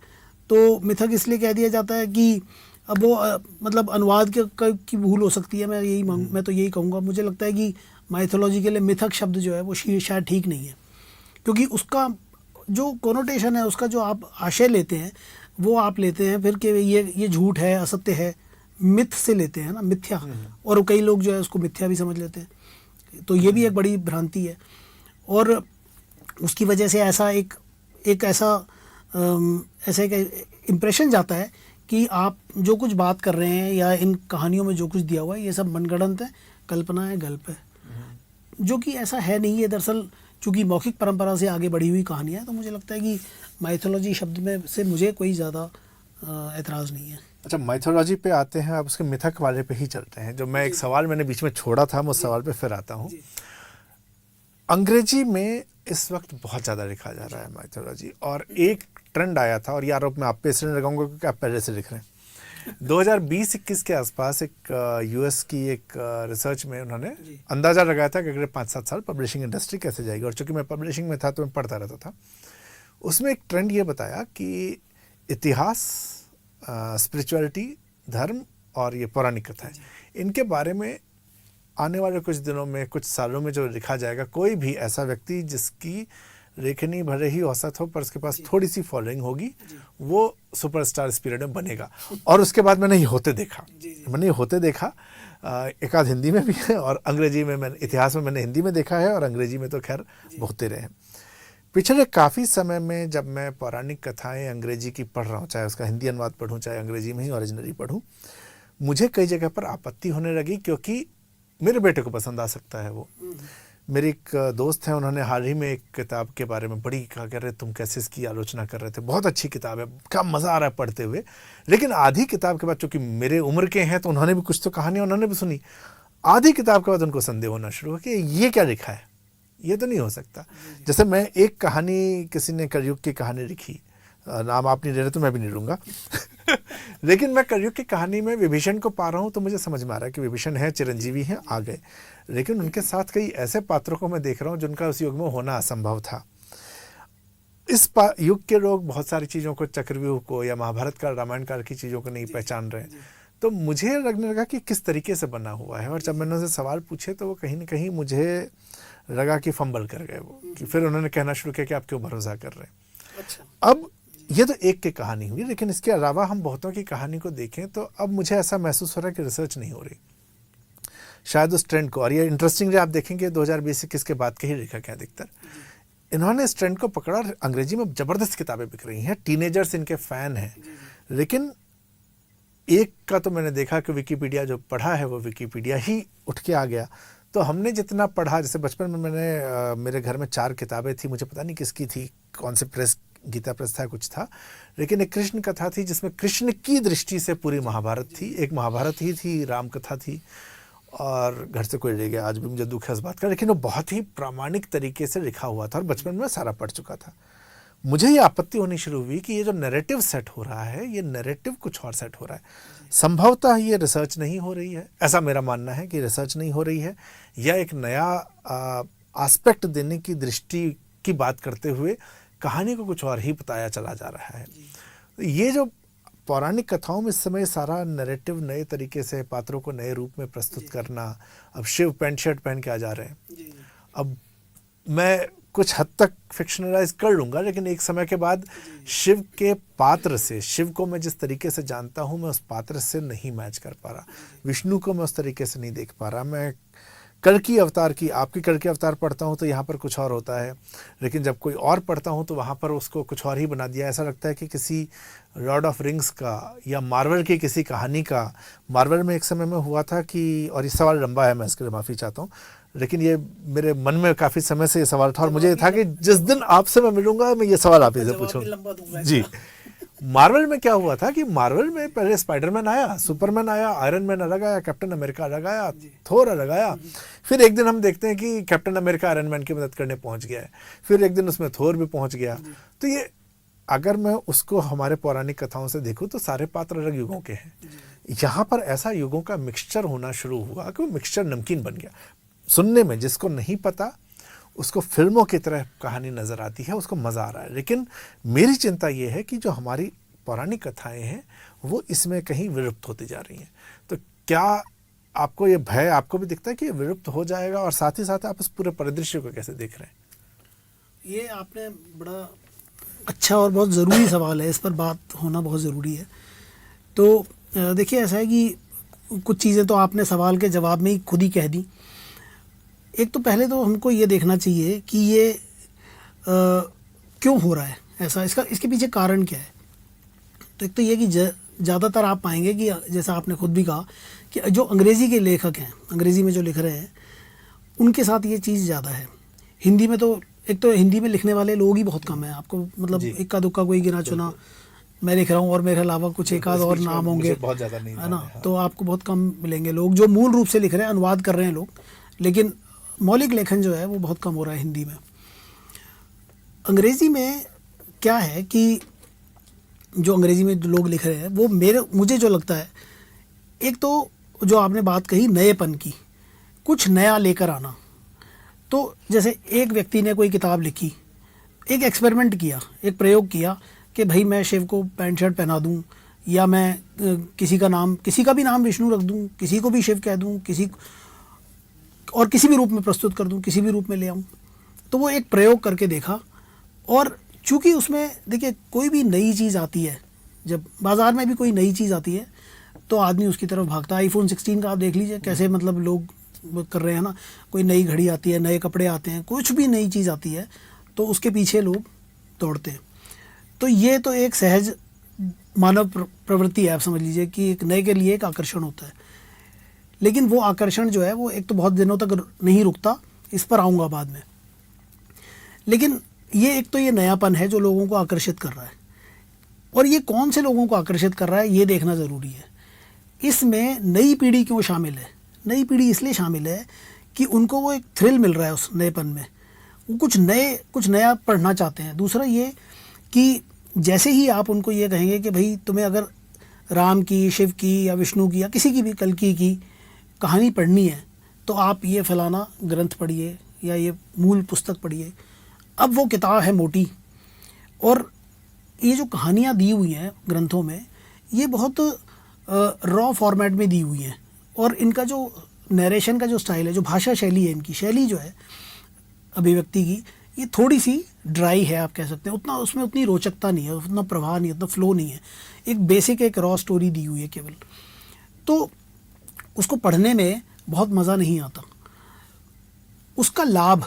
तो मिथक इसलिए कह दिया जाता है कि अब वो मतलब अनुवाद की भूल हो सकती है। मैं तो यही कहूँगा, मुझे लगता है कि माइथोलॉजी के लिए मिथक शब्द जो है वो शायद ठीक नहीं है, क्योंकि उसका जो कोनोटेशन है, उसका जो आप आशय लेते हैं, वो आप लेते हैं फिर कि ये झूठ है, असत्य है, मिथ से लेते हैं ना, मिथ्या, और कई लोग जो है उसको मिथ्या भी समझ लेते हैं। तो ये भी एक बड़ी भ्रांति है, और उसकी वजह से ऐसा इम्प्रेशन जाता है कि आप जो कुछ बात कर रहे हैं या इन कहानियों में जो कुछ दिया हुआ है, ये सब मनगढ़ंत है, कल्पना है, गल्प है, जो कि ऐसा है नहीं है। दरअसल चूँकि मौखिक परंपरा से आगे बढ़ी हुई कहानियाँ, तो मुझे लगता है कि माइथोलॉजी शब्द में से मुझे कोई ज़्यादा एतराज़ नहीं है।
अच्छा, माइथोलॉजी पे आते हैं, अब उसके मिथक वाले पे ही चलते हैं। जो मैं एक सवाल मैंने बीच में छोड़ा था, मैं उस सवाल पे फिर आता हूँ। अंग्रेजी में इस वक्त बहुत ज़्यादा लिखा जा रहा है माइथोलॉजी, और एक ट्रेंड आया था, और यार अब मैं आप पे इसलिए लगाऊंगा क्योंकि आप पहले से लिख रहे हैं, 2020-21 के आसपास एक यूएस की एक रिसर्च में उन्होंने अंदाजा लगाया था कि अगले 5-7 साल पब्लिशिंग इंडस्ट्री कैसे जाएगी। और चूंकि मैं पब्लिशिंग में था तो मैं पढ़ता रहता था। उसमें एक ट्रेंड ये बताया कि इतिहास, स्पिरिचुअलिटी, धर्म और ये पौराणिक कथाएं, इनके बारे में आने वाले कुछ दिनों में, कुछ सालों में जो लिखा जाएगा, कोई भी ऐसा व्यक्ति जिसकी लेखनी भले ही औसत हो पर उसके पास थोड़ी सी फॉलोइंग होगी, वो सुपरस्टार इस पीरियड में बनेगा। और उसके बाद मैंने ये होते देखा। एक आध हिंदी में भी है और अंग्रेजी में, मैंने इतिहास में मैंने हिंदी में देखा है और अंग्रेजी में तो खैर बहुते रहे हैं। पिछले काफ़ी समय में जब मैं पौराणिक कथाएं अंग्रेजी की पढ़ रहा हूँ, चाहे उसका हिंदी अनुवाद पढ़ूँ चाहे अंग्रेजी में ही ओरिजिनली पढ़ूँ, मुझे कई जगह पर आपत्ति होने लगी, क्योंकि मेरे बेटे को पसंद आ सकता है वो। मेरी एक दोस्त है, उन्होंने हाल ही में एक किताब के बारे में बड़ी कहा, कह रहे तुम कैसे इसकी आलोचना कर रहे थे, बहुत अच्छी किताब है, क्या मज़ा आ रहा है पढ़ते हुए। लेकिन आधी किताब के बाद, चूँकि मेरे उम्र के हैं तो उन्होंने भी कुछ तो कहानी उन्होंने भी सुनी, आधी किताब के बाद उनको संदेह होना शुरू हुआ कि ये क्या लिखा है, ये तो नहीं हो सकता। जैसे मैं एक कहानी, किसी ने कलयुग की कहानी लिखी, नाम आप नहीं ले रहे तो मैं भी नहीं लूँगा लेकिन मैं कलयुग की कहानी में विभीषण को पा रहा हूँ तो मुझे समझ में आ रहा है कि विभीषण है, चिरंजीवी हैं, आ गए। लेकिन उनके साथ कई ऐसे पात्रों को मैं देख रहा हूँ जिनका उस युग में होना असंभव था। इस युग के लोग बहुत सारी चीज़ों को, चक्रव्यूह को या महाभारत काल, रामायण काल की चीज़ों को नहीं पहचान रहे। तो मुझे लगने लगा कि किस तरीके से बना हुआ है। और जब मैंने उनसे सवाल पूछे तो वो कहीं ना कहीं मुझे लगा कि फंबल कर गए वो, कि फिर उन्होंने कहना शुरू किया कि आप क्यों भरोसा कर रहे हैं। अच्छा। अब ये तो एक की कहानी हुई, लेकिन इसके अलावा हम बहुतों की कहानी को देखें तो अब मुझे ऐसा महसूस हो रहा है कि रिसर्च नहीं हो रही शायद उस ट्रेंड को। और ये इंटरेस्टिंगली आप देखेंगे 2020-21 के बाद के ही लेखक हैं अधिकतर, इन्होंने इस ट्रेंड को पकड़ा। अंग्रेजी में ज़बरदस्त किताबें बिक रही हैं, टीनेजर्स इनके फ़ैन हैं। लेकिन एक का तो मैंने देखा कि विकिपीडिया जो पढ़ा है वो विकिपीडिया ही उठ के आ गया। तो हमने जितना पढ़ा, जैसे बचपन में मैंने मेरे घर में 4 किताबें थी, मुझे पता नहीं किसकी थी, कौन से प्रेस, गीता प्रेस था कुछ था, लेकिन एक कृष्ण कथा थी जिसमें कृष्ण की दृष्टि से पूरी महाभारत थी। एक महाभारत ही थी, राम कथा थी, और घर से कोई ले गया, आज भी मुझे दुख है इस बात का, लेकिन वो बहुत ही प्रामाणिक तरीके से लिखा हुआ था और बचपन में सारा पढ़ चुका था। मुझे ये आपत्ति होनी शुरू हुई कि ये जो नैरेटिव सेट हो रहा है, ये नैरेटिव कुछ और सेट हो रहा है। संभवतः ये रिसर्च नहीं हो रही है, ऐसा मेरा मानना है कि रिसर्च नहीं हो रही है, या एक नया एस्पेक्ट देने की दृष्टि की बात करते हुए कहानी को कुछ और ही बताया चला जा रहा है। ये जो पौराणिक कथाओं में इस समय सारा नैरेटिव नए तरीके से, पात्रों को नए रूप में प्रस्तुत करना, अब शिव पैंट शर्ट पहन के आ जा रहे हैं। अब मैं कुछ हद तक फिक्शनलाइज कर लूँगा, लेकिन एक समय के बाद शिव के पात्र से, शिव को मैं जिस तरीके से जानता हूँ, मैं उस पात्र से नहीं मैच कर पा रहा। विष्णु को मैं उस तरीके से नहीं देख पा रहा। मैं कल्कि अवतार की, आपकी कल्कि अवतार पढ़ता हूँ तो यहाँ पर कुछ और होता है, लेकिन जब कोई और पढ़ता हूँ तो वहाँ पर उसको कुछ और ही बना दिया। ऐसा लगता है कि किसी लॉर्ड ऑफ रिंग्स का या मार्वल की किसी कहानी का, मार्वल में एक समय में हुआ था कि, और ये सवाल लंबा है, मैं इसके लिए माफ़ी चाहता हूँ, लेकिन ये मेरे मन में काफ़ी समय से ये सवाल था और मुझे ये था कि जिस दिन आपसे मैं मिलूंगा मैं ये सवाल आप ही से पूछूंगा। जी, मार्वल में क्या हुआ था कि मार्वल में पहले स्पाइडरमैन आया, सुपरमैन आया, आयरन मैन अलग आया, कैप्टन अमेरिका अलग आया, थोर अलग आया। फिर एक दिन हम देखते हैं कि कैप्टन अमेरिका आयरन मैन की मदद करने पहुंच गया है, फिर एक दिन उसमें थोर भी पहुंच गया। तो ये अगर मैं उसको हमारे पौराणिक कथाओं से देखूं तो सारे पात्र अलग युगों के हैं। यहाँ पर ऐसा युगों का मिक्सचर होना शुरू हुआ कि वो मिक्सचर नमकीन बन गया। सुनने में जिसको नहीं पता उसको फिल्मों की तरह कहानी नज़र आती है, उसको मज़ा आ रहा है। लेकिन मेरी चिंता ये है कि जो हमारी पौराणिक कथाएं हैं वो इसमें कहीं विलुप्त होती जा रही हैं। तो क्या आपको ये भय, आपको भी दिखता है कि ये विलुप्त हो जाएगा, और साथ ही साथ आप इस पूरे परिदृश्य को कैसे देख रहे हैं?
ये आपने बड़ा अच्छा और बहुत ज़रूरी सवाल है, इस पर बात होना बहुत ज़रूरी है। तो देखिए, ऐसा है कि कुछ चीज़ें तो आपने सवाल के जवाब में ही खुद ही कह दी। एक तो पहले तो हमको ये देखना चाहिए कि ये क्यों हो रहा है ऐसा, इसके पीछे कारण क्या है। तो एक तो ये कि ज़्यादातर आप पाएंगे कि जैसा आपने खुद भी कहा कि जो अंग्रेज़ी के लेखक हैं, अंग्रेज़ी में जो लिख रहे हैं, उनके साथ ये चीज़ ज़्यादा है। हिंदी में तो एक तो हिंदी में लिखने वाले लोग ही बहुत कम हैं। आपको मतलब इक्का दुक्का कोई गिना चुना मैं लिख रहा हूँ और मेरे अलावा कुछ एक आध और नाम होंगे,
बहुत ज़्यादा नहीं
है ना। तो आपको बहुत कम मिलेंगे लोग जो मूल रूप से लिख रहे हैं, अनुवाद कर रहे हैं लोग, लेकिन मौलिक लेखन जो है वो बहुत कम हो रहा है हिंदी में। अंग्रेज़ी में क्या है कि जो अंग्रेजी में जो लोग लिख रहे हैं वो मुझे जो लगता है, एक तो जो आपने बात कही नएपन की, कुछ नया लेकर आना। तो जैसे एक व्यक्ति ने कोई किताब लिखी, एक एक्सपेरिमेंट किया, एक प्रयोग किया कि भाई मैं शिव को पैंट शर्ट पहना दूं, या मैं किसी का भी नाम विष्णु रख दूं, किसी को भी शिव कह दूं, किसी भी रूप में प्रस्तुत कर दूं, किसी भी रूप में ले आऊं। तो वो एक प्रयोग करके देखा, और चूंकि उसमें देखिए कोई भी नई चीज़ आती है, जब बाज़ार में भी कोई नई चीज़ आती है तो आदमी उसकी तरफ भागता है। iPhone 16 का आप देख लीजिए कैसे मतलब लोग कर रहे हैं ना, कोई नई घड़ी आती है, नए कपड़े आते हैं, कुछ भी नई चीज़ आती है तो उसके पीछे लोग दौड़ते हैं। तो ये तो एक सहज मानव प्रवृत्ति है, आप समझ लीजिए कि एक नए के लिए एक आकर्षण होता है। लेकिन वो आकर्षण जो है वो एक तो बहुत दिनों तक नहीं रुकता, इस पर आऊँगा बाद में। लेकिन ये एक तो ये नयापन है जो लोगों को आकर्षित कर रहा है, और ये कौन से लोगों को आकर्षित कर रहा है ये देखना ज़रूरी है। इसमें नई पीढ़ी क्यों शामिल है? नई पीढ़ी इसलिए शामिल है कि उनको वो एक थ्रिल मिल रहा है उस नएपन में, वो कुछ नया पढ़ना चाहते हैं। दूसरा ये कि जैसे ही आप उनको ये कहेंगे कि भाई तुम्हें अगर राम की, शिव की या विष्णु की या किसी की भी कल्कि की कहानी पढ़नी है तो आप ये फलाना ग्रंथ पढ़िए या ये मूल पुस्तक पढ़िए। अब वो किताब है मोटी, और ये जो कहानियाँ दी हुई हैं ग्रंथों में ये बहुत रॉ फॉर्मेट में दी हुई हैं, और इनका जो नरेशन का जो स्टाइल है, जो भाषा शैली है, इनकी शैली जो है अभिव्यक्ति की, ये थोड़ी सी ड्राई है, आप कह सकते हैं। उतना उसमें उतनी रोचकता नहीं है, उतना प्रवाह नहीं है, उतना फ्लो नहीं है। एक बेसिक एक रॉ स्टोरी दी हुई है केवल, तो उसको पढ़ने में बहुत मज़ा नहीं आता। उसका लाभ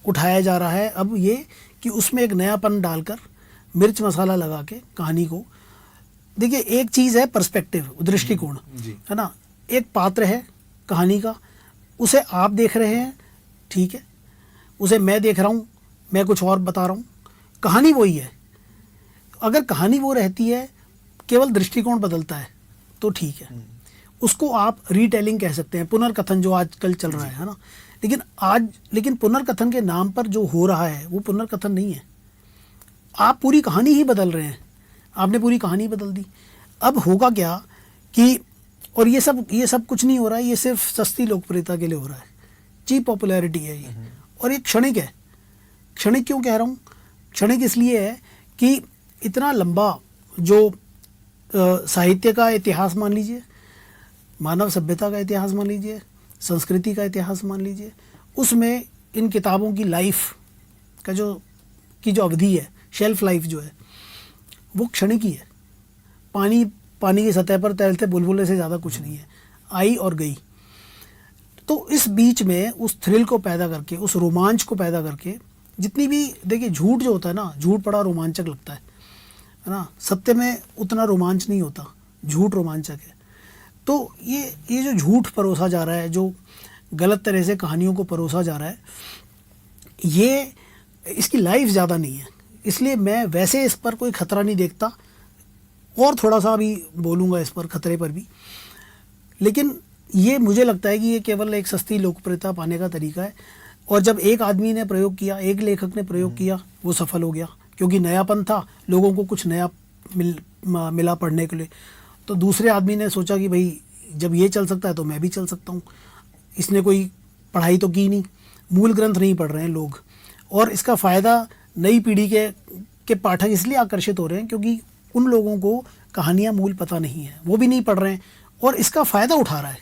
उठाया जा रहा है अब ये कि उसमें एक नयापन डालकर, मिर्च मसाला लगा के कहानी को। देखिए एक चीज़ है पर्सपेक्टिव, दृष्टिकोण, है ना। एक पात्र है कहानी का, उसे आप देख रहे हैं, ठीक है, उसे मैं देख रहा हूँ, मैं कुछ और बता रहा हूँ, कहानी वही है। अगर कहानी वो रहती है, केवल दृष्टिकोण बदलता है तो ठीक है, उसको आप रीटेलिंग कह सकते हैं, पुनर्कथन जो आजकल चल रहा है ना। लेकिन पुनर्कथन के नाम पर जो हो रहा है वो पुनर्कथन नहीं है, आप पूरी कहानी ही बदल रहे हैं। आपने पूरी कहानी बदल दी। अब होगा क्या कि, और ये सब कुछ नहीं हो रहा है, ये सिर्फ सस्ती लोकप्रियता के लिए हो रहा है, चीप पॉपुलैरिटी है ये, और ये क्षणिक है। क्षणिक क्यों कह रहा हूँ? क्षणिक इसलिए है कि इतना लंबा जो साहित्य का इतिहास मान लीजिए, मानव सभ्यता का इतिहास मान लीजिए, संस्कृति का इतिहास मान लीजिए, उसमें इन किताबों की लाइफ का जो अवधि है, शेल्फ लाइफ जो है, वो क्षणिक ही है। पानी की सतह पर तैरते बुलबुले से ज़्यादा कुछ नहीं है, आई और गई। तो इस बीच में उस थ्रिल को पैदा करके, उस रोमांच को पैदा करके, जितनी भी देखिए झूठ जो होता है ना, झूठ बड़ा रोमांचक लगता है ना, सत्य में उतना रोमांच नहीं होता, झूठ रोमांचक है। तो ये जो झूठ परोसा जा रहा है, जो गलत तरह से कहानियों को परोसा जा रहा है, ये इसकी लाइफ ज़्यादा नहीं है, इसलिए मैं वैसे इस पर कोई ख़तरा नहीं देखता। और थोड़ा सा अभी बोलूँगा इस पर, खतरे पर भी। लेकिन ये मुझे लगता है कि ये केवल एक सस्ती लोकप्रियता पाने का तरीका है, और जब एक आदमी ने प्रयोग किया, एक लेखक ने प्रयोग किया, वो सफल हो गया, क्योंकि नयापन था, लोगों को कुछ नया मिला पढ़ने के लिए। तो दूसरे आदमी ने सोचा कि भाई जब ये चल सकता है तो मैं भी चल सकता हूँ। इसने कोई पढ़ाई तो की नहीं, मूल ग्रंथ नहीं पढ़ रहे हैं लोग, और इसका फ़ायदा नई पीढ़ी के पाठक इसलिए आकर्षित हो रहे हैं क्योंकि उन लोगों को कहानियाँ मूल पता नहीं है, वो भी नहीं पढ़ रहे हैं, और इसका फ़ायदा उठा रहा है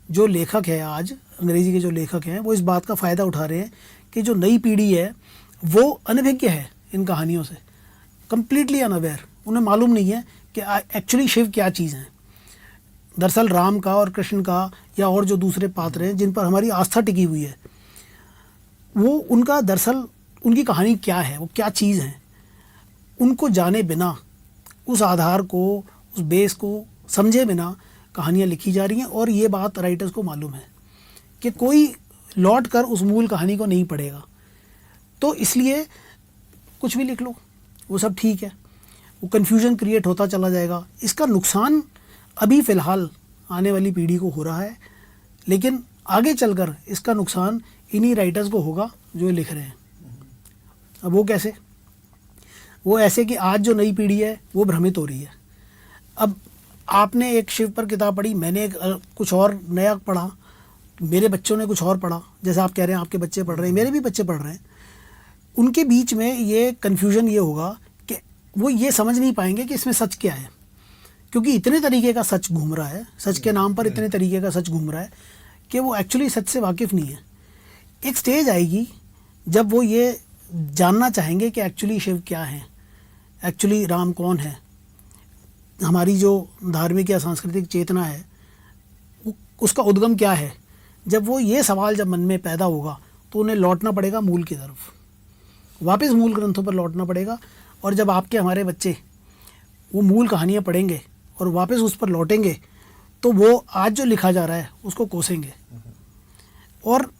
जो लेखक है। आज अंग्रेज़ी के जो लेखक हैं वो इस बात का फ़ायदा उठा रहे हैं कि जो नई पीढ़ी है वो अनभिज्ञ है इन कहानियों से, कम्प्लीटली अनअवेयर। उन्हें मालूम नहीं है कि एक्चुअली शिव क्या चीज़ है। दरअसल राम का और कृष्ण का या और जो दूसरे पात्र हैं जिन पर हमारी आस्था टिकी हुई है, वो उनका दरअसल उनकी कहानी क्या है, वो क्या चीज़ है, उनको जाने बिना, उस आधार को, उस बेस को समझे बिना कहानियाँ लिखी जा रही हैं। और ये बात राइटर्स को मालूम है कि कोई लौट कर उस मूल कहानी को नहीं पढ़ेगा, तो इसलिए कुछ भी लिख लो, वो सब ठीक है, वो कन्फ्यूजन क्रिएट होता चला जाएगा। इसका नुकसान अभी फ़िलहाल आने वाली पीढ़ी को हो रहा है, लेकिन आगे चलकर इसका नुकसान इन्हीं राइटर्स को होगा जो लिख रहे हैं। अब वो कैसे? वो ऐसे कि आज जो नई पीढ़ी है वो भ्रमित हो रही है। अब आपने एक शिव पर किताब पढ़ी, मैंने एक कुछ और नया पढ़ा, मेरे बच्चों ने कुछ और पढ़ा, जैसे आप कह रहे हैं आपके बच्चे पढ़ रहे हैं, मेरे भी बच्चे पढ़ रहे हैं। उनके बीच में ये कन्फ्यूजन ये होगा कि वो ये समझ नहीं पाएंगे कि इसमें सच क्या है, क्योंकि इतने तरीके का सच घूम रहा है, सच के नाम पर इतने तरीके का सच घूम रहा है कि वो एक्चुअली सच से वाकिफ़ नहीं है। एक स्टेज आएगी जब वो ये जानना चाहेंगे कि एक्चुअली शिव क्या है, एक्चुअली राम कौन है, हमारी जो धार्मिक या सांस्कृतिक चेतना है उसका उद्गम क्या है। जब वो ये सवाल जब मन में पैदा होगा तो उन्हें लौटना पड़ेगा मूल की तरफ, वापस मूल ग्रंथों पर लौटना पड़ेगा। और जब आपके हमारे बच्चे वो मूल कहानियाँ पढ़ेंगे और वापस उस पर लौटेंगे तो वो आज जो लिखा जा रहा है उसको कोसेंगे। और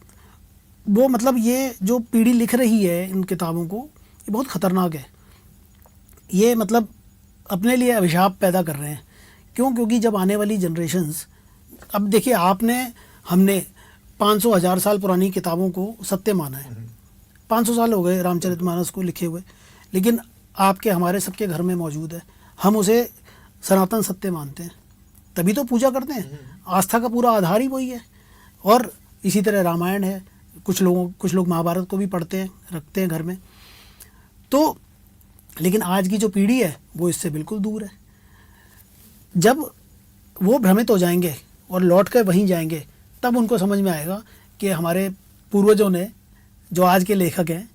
वो मतलब ये जो पीढ़ी लिख रही है इन किताबों को, ये बहुत ख़तरनाक है। ये मतलब अपने लिए अभिशाप पैदा कर रहे हैं। क्यों? क्योंकि जब आने वाली जनरेशन्स, अब देखिए हमने 500-1000 साल पुरानी किताबों को सत्य माना है। 500 साल हो गए रामचरितमानस को लिखे हुए, लेकिन आपके हमारे सबके घर में मौजूद है। हम उसे सनातन सत्य मानते हैं, तभी तो पूजा करते हैं। आस्था का पूरा आधार ही वही है। और इसी तरह रामायण है, कुछ लोग महाभारत को भी पढ़ते हैं, रखते हैं घर में। तो लेकिन आज की जो पीढ़ी है वो इससे बिल्कुल दूर है। जब वो भ्रमित हो जाएंगे और लौट कर वहीं जाएंगे तब उनको समझ में आएगा कि हमारे पूर्वजों ने, जो आज के लेखक हैं,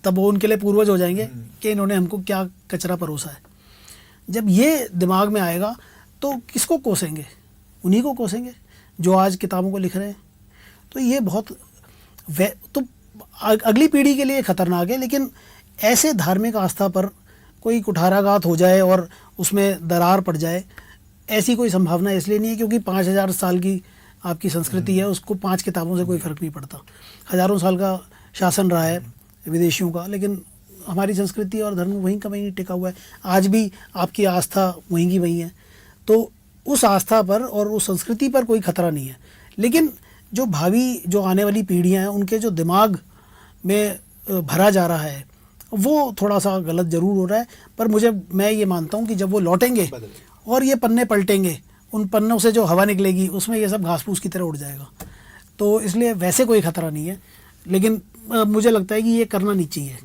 तब वो उनके लिए पूर्वज हो जाएंगे कि इन्होंने हमको क्या कचरा परोसा है। जब ये दिमाग में आएगा तो किसको कोसेंगे? उन्हीं को कोसेंगे जो आज किताबों को लिख रहे हैं। तो ये बहुत तो अगली पीढ़ी के लिए खतरनाक है। लेकिन ऐसे धार्मिक आस्था पर कोई कुठाराघात हो जाए और उसमें दरार पड़ जाए, ऐसी कोई संभावना इसलिए नहीं है क्योंकि 5000 साल की आपकी संस्कृति है, उसको 5 किताबों से कोई फ़र्क नहीं पड़ता। हज़ारों साल का शासन रहा है विदेशियों का, लेकिन हमारी संस्कृति और धर्म वहीं का वहीं टिका हुआ है। आज भी आपकी आस्था वहीं की वहीं है। तो उस आस्था पर और उस संस्कृति पर कोई खतरा नहीं है। लेकिन जो जो आने वाली पीढ़ियाँ हैं, उनके जो दिमाग में भरा जा रहा है वो थोड़ा सा गलत ज़रूर हो रहा है। पर मैं ये मानता हूँ कि जब वो लौटेंगे और ये पन्ने पलटेंगे, उन पन्नों से जो हवा निकलेगी उसमें ये सब घास फूस की तरह उड़ जाएगा। तो इसलिए वैसे कोई ख़तरा नहीं है, लेकिन मुझे लगता है कि ये करना नहीं चाहिए।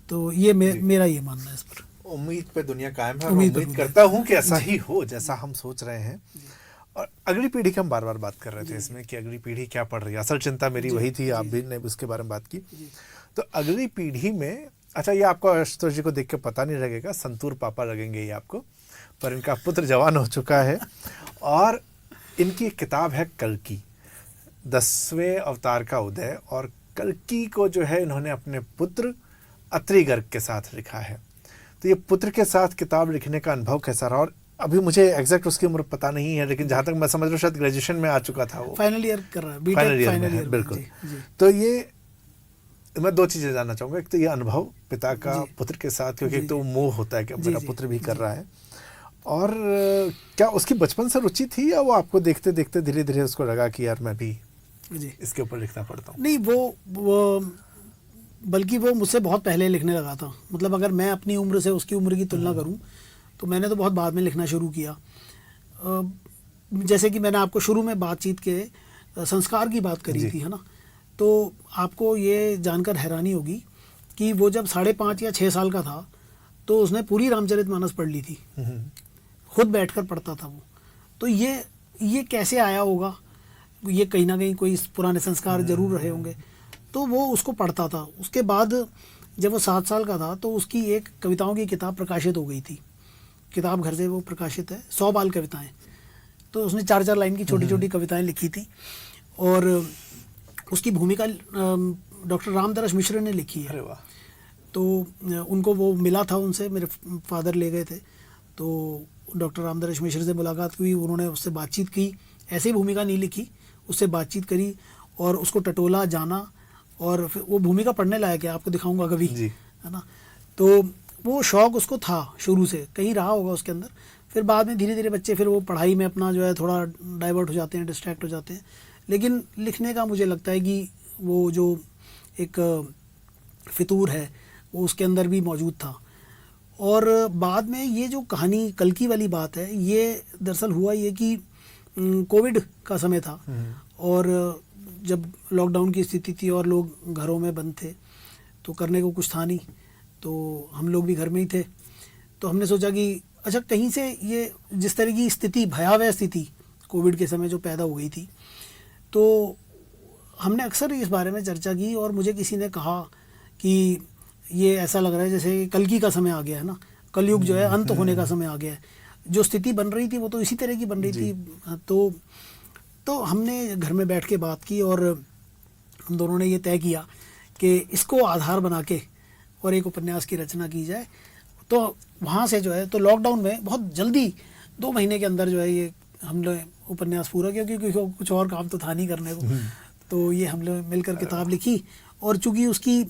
तो ये मेरा ये मानना है इस पर।
उम्मीद पे दुनिया कायम है। उम्मीद करता हूँ कि ऐसा ही हो जैसा हम सोच रहे हैं। और अगली पीढ़ी की हम बार बार बात कर रहे थे इसमें कि अगली पीढ़ी क्या पढ़ रही है। असल चिंता मेरी वही थी, आप भी ने उसके बारे में बात की। तो अगली पीढ़ी में, अच्छा, ये आपको आशुतोष जी को देख के पता नहीं लगेगा, संतूर पापा लगेंगे ये आपको, पर इनका पुत्र जवान हो चुका है और इनकी किताब है कल्कि, 10वें अवतार का उदय। और कल्कि को जो है इन्होंने अपने पुत्र अत्रि गर्ग के साथ लिखा है। तो ये पुत्र के साथ किताब लिखने का अनुभव कैसा रहा? और अभी मुझे एग्जैक्ट उसकी उम्र पता नहीं है, लेकिन जहाँ तक मैं समझ रहा हूँ शायद ग्रेजुएशन में आ चुका था वो।
फाइनल ईयर कर रहा है,
फाइनल ईयर में है, बिल्कुल। तो ये मैं 2 चीज़ें जानना चाहूँगा। एक तो ये अनुभव पिता का पुत्र के साथ, क्योंकि एक तो मोह होता है कि मेरा पुत्र भी कर रहा है, और क्या उसकी बचपन से रुचि थी या वो आपको देखते देखते धीरे धीरे उसको लगा कि यार मैं भी इसके ऊपर लिखना पड़ता हूँ?
नहीं, वो बल्कि वो मुझसे बहुत पहले लिखने लगा था। मतलब अगर मैं अपनी उम्र से उसकी उम्र की तुलना करूं तो मैंने तो बहुत बाद में लिखना शुरू किया। जैसे कि मैंने आपको शुरू में बातचीत के संस्कार की बात करी थी, है ना, तो आपको ये जानकर हैरानी होगी कि वो जब 5.5 या 6 साल का था तो उसने पूरी रामचरितमानस पढ़ ली थी, खुद बैठकर पढ़ता था वो। तो ये कैसे आया होगा? ये कहीं ना कहीं कोई पुराने संस्कार जरूर रहे होंगे। तो वो उसको पढ़ता था। उसके बाद जब वो 7 साल का था तो उसकी एक कविताओं की किताब प्रकाशित हो गई थी। किताब घर से वो प्रकाशित है, 100 बाल कविताएं। तो उसने 4-4 लाइन की छोटी छोटी कविताएं लिखी थी और उसकी भूमिका डॉक्टर रामदरस मिश्र ने लिखी है। तो उनको वो मिला था, उनसे मेरे फादर ले गए थे, तो डॉक्टर रामदरस मिश्र से मुलाकात हुई, उन्होंने उससे बातचीत की। ऐसे ही भूमिका नहीं लिखी, उससे बातचीत करी और उसको टटोला, जाना, और फिर वो भूमिका पढ़ने लायक है, आपको दिखाऊंगा कभी, है ना। तो वो शौक़ उसको था शुरू से, कहीं रहा होगा उसके अंदर। फिर बाद में धीरे धीरे बच्चे फिर वो पढ़ाई में अपना जो है थोड़ा डाइवर्ट हो जाते हैं, डिस्ट्रैक्ट हो जाते हैं। लेकिन लिखने का मुझे लगता है कि वो जो एक फितूर है वो उसके अंदर भी मौजूद था। और बाद में ये जो कहानी कल्कि वाली बात है, ये दरअसल हुआ ये कि कोविड का समय था और जब लॉकडाउन की स्थिति थी और लोग घरों में बंद थे तो करने को कुछ था नहीं, तो हम लोग भी घर में ही थे। तो हमने सोचा कि अच्छा कहीं से ये जिस तरह की स्थिति, भयावह स्थिति कोविड के समय जो पैदा हो गई थी, तो हमने अक्सर इस बारे में चर्चा की और मुझे किसी ने कहा कि ये ऐसा लग रहा है जैसे कल्कि का समय आ गया है ना, कलयुग जो है अंत होने का समय आ गया है। जो स्थिति बन रही थी वो तो इसी तरह की बन रही थी। तो हमने घर में बैठ के बात की और हम दोनों ने ये तय किया कि इसको आधार बना के और एक उपन्यास की रचना की जाए। तो वहाँ से जो है, तो लॉकडाउन में बहुत जल्दी 2 महीने के अंदर जो है ये हमने उपन्यास पूरा किया, क्योंकि कुछ और काम तो था नहीं करने को। तो ये हम लोग मिलकर किताब लिखी और चूँकि उसकी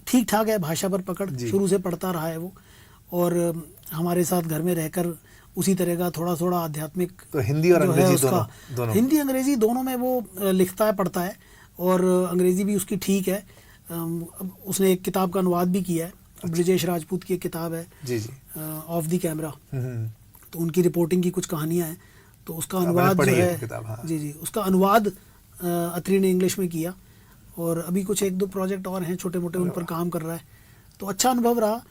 ठीक ठाक है भाषा पर पकड़, शुरू से पढ़ता रहा है वो, और हमारे साथ घर में रहकर उसी तरह का थोड़ा थोड़ा आध्यात्मिक,
तो हिंदी और अंग्रेजी दोनों?
हिंदी अंग्रेजी दोनों में वो लिखता है, पढ़ता है, और अंग्रेजी भी उसकी ठीक है। उसने एक किताब का अनुवाद भी किया है। ब्रिजेश राजपूत की एक किताब है
जी
ऑफ द कैमरा, तो उनकी रिपोर्टिंग की कुछ कहानियां हैं, तो उसका अनुवाद जो है
किताब, हाँ।
जी उसका अनुवाद अत्री ने इंग्लिश में किया, और अभी कुछ 1-2 प्रोजेक्ट और हैं छोटे मोटे, उन पर काम कर रहा है। तो अच्छा अनुभव रहा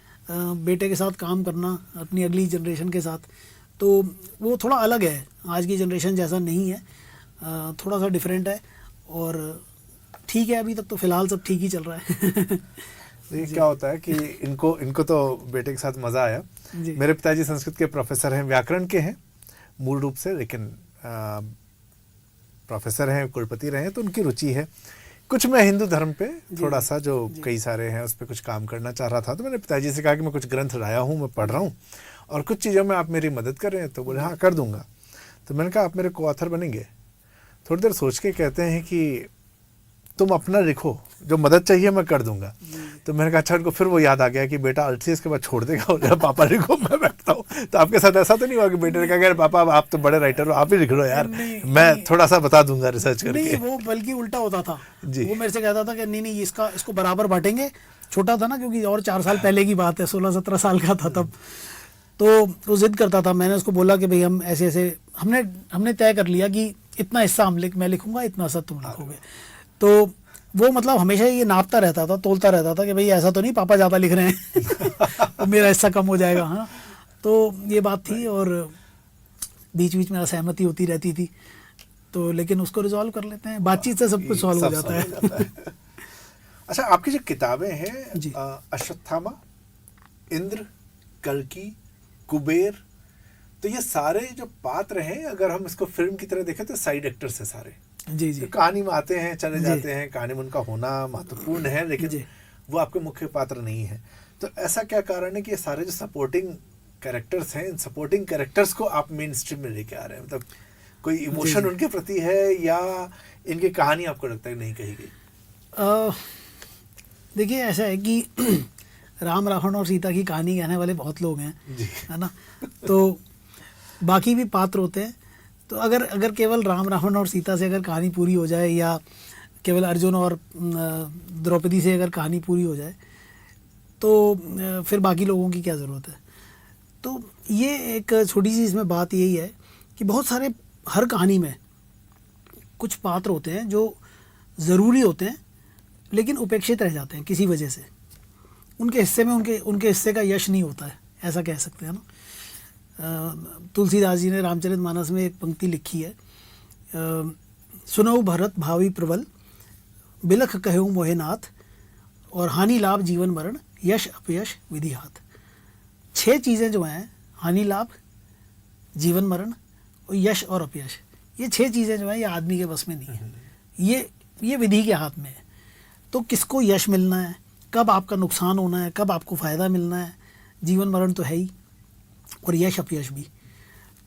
बेटे के साथ काम करना, अपनी अगली जनरेशन के साथ। तो वो थोड़ा अलग है, आज की जनरेशन जैसा नहीं है, थोड़ा सा डिफरेंट है, और ठीक है अभी तक तो फिलहाल सब ठीक ही चल रहा है।
ये क्या होता है कि इनको तो बेटे के साथ मज़ा आया। मेरे पिताजी संस्कृत के प्रोफेसर हैं, व्याकरण के हैं मूल रूप से, लेकिन प्रोफेसर हैं, कुलपति रहे हैं, तो उनकी रुचि है। कुछ मैं हिंदू धर्म पे थोड़ा सा, जो कई सारे हैं उस पर कुछ काम करना चाह रहा था। तो मैंने पिताजी से कहा कि मैं कुछ ग्रंथ लाया हूँ, मैं पढ़ रहा हूँ, और कुछ चीज़ों में आप मेरी मदद कर रहे हैं। तो बोले हाँ कर दूंगा। तो मैंने कहा आप मेरे को ऑथर बनेंगे? थोड़ी देर सोच के कहते हैं कि तुम अपना लिखो, जो मदद चाहिए मैं कर दूंगा। तो मैंने कहा अच्छा। उनको फिर वो याद आ गया कि बेटा अल्ट्रियस के बाद छोड़ देगा, और पापा लिखो मैं बैठता हूँ। तो आपके साथ ऐसा तो नहीं हुआ कि बेटे ने कहा पापा आप तो बड़े राइटर हो, आप ही लिख लो यार, मैं थोड़ा सा बता दूंगा रिसर्च करके?
नहीं, वो बल्कि उल्टा होता था। वो मेरे से कहता था कि नहीं इसको बराबर बांटेंगे। छोटा था ना, क्योंकि और 4 साल पहले की बात है, 16-17 साल का था तब। तो वो जिद करता था। मैंने उसको बोला कि भाई हम ऐसे ऐसे हमने तय कर लिया कि इतना हिस्सा मैं लिखूंगा, इतना सा तुम लिखोगे। तो वो मतलब हमेशा ये नापता रहता था, तोलता रहता था कि भाई ऐसा तो नहीं पापा ज़्यादा लिख रहे हैं और मेरा हिस्सा कम हो जाएगा। हाँ, तो ये बात थी, और बीच बीच में असहमति होती रहती थी, तो लेकिन उसको रिजॉल्व कर लेते हैं, बातचीत से सब कुछ सॉल्व हो जाता है।
अच्छा, आपकी जो किताबें हैं, अश्वत्थामा, इंद्र, कल्कि, कुबेर, तो ये सारे जो पात्र हैं, अगर हम इसको फिल्म की तरह देखें तो साइड एक्टर्स हैं सारे।
जी
तो कहानी में आते हैं, चले जाते हैं, कहानी में उनका होना महत्वपूर्ण है, लेकिन वो आपके मुख्य पात्र नहीं है। तो ऐसा क्या कारण है कि ये सारे जो सपोर्टिंग कैरेक्टर्स हैं, इन सपोर्टिंग कैरेक्टर्स को आप मेन स्ट्रीम में लेके आ रहे हैं? मतलब कोई इमोशन उनके प्रति है, या इनकी कहानी आपको लगता है नहीं कही गई?
देखिए ऐसा है कि राम, रावण और सीता की कहानी कहने वाले बहुत लोग हैं, है ना। तो बाकी भी पात्र होते हैं। तो अगर केवल राम, रावण और सीता से अगर कहानी पूरी हो जाए, या केवल अर्जुन और द्रौपदी से अगर कहानी पूरी हो जाए, तो फिर बाकी लोगों की क्या ज़रूरत है। तो ये एक छोटी सी इसमें बात यही है कि बहुत सारे, हर कहानी में कुछ पात्र होते हैं जो ज़रूरी होते हैं, लेकिन उपेक्षित रह जाते हैं किसी वजह से। उनके हिस्से में उनके हिस्से का यश नहीं होता है, ऐसा कह सकते हैं ना। तुलसीदास जी ने रामचरितमानस में एक पंक्ति लिखी है, सुनऊ भरत भावी प्रबल, बिलख कहूँ मोहे नाथ, और हानि लाभ जीवन मरण, यश अपयश विधि हाथ। 6 चीज़ें जो हैं, हानि लाभ, जीवन मरण और यश और अपयश, ये 6 चीज़ें जो हैं ये आदमी के बस में नहीं है, ये विधि के हाथ में है। तो किसको यश मिलना है, कब आपका नुकसान होना है, कब आपको फ़ायदा मिलना है, जीवन मरण तो है ही, और यश अपयश भी।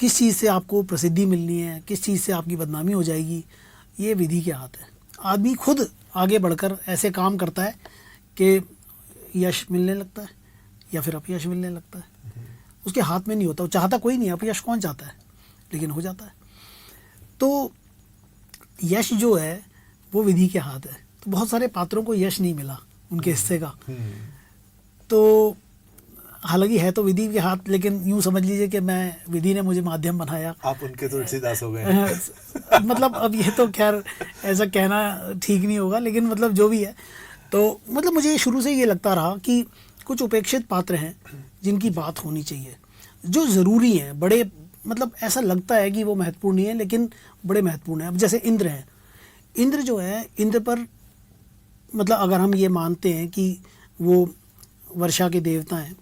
किस चीज़ से आपको प्रसिद्धि मिलनी है, किस चीज़ से आपकी बदनामी हो जाएगी, ये विधि के हाथ है। आदमी खुद आगे बढ़कर ऐसे काम करता है कि यश मिलने लगता है या फिर अपयश मिलने लगता है। उसके हाथ में नहीं होता, वो चाहता कोई नहीं, अपयश कौन चाहता है, लेकिन हो जाता है। तो यश जो है वो विधि के हाथ है। तो बहुत सारे पात्रों को यश नहीं मिला उनके हिस्से का। तो हालांकि है तो विधि के हाथ, लेकिन यूँ समझ लीजिए कि मैं, विधि ने मुझे माध्यम बनाया।
आप उनके तुलसीदास हो गए।
मतलब अब ये तो खैर ऐसा कहना ठीक नहीं होगा, लेकिन मतलब जो भी है, तो मतलब मुझे शुरू से ये लगता रहा कि कुछ उपेक्षित पात्र हैं जिनकी बात होनी चाहिए, जो ज़रूरी हैं, बड़े, मतलब ऐसा लगता है कि वो महत्वपूर्ण नहीं है लेकिन बड़े महत्वपूर्ण हैं। अब जैसे इंद्र हैं, इंद्र जो है, इंद्र पर मतलब अगर हम ये मानते हैं कि वो वर्षा के देवता हैं,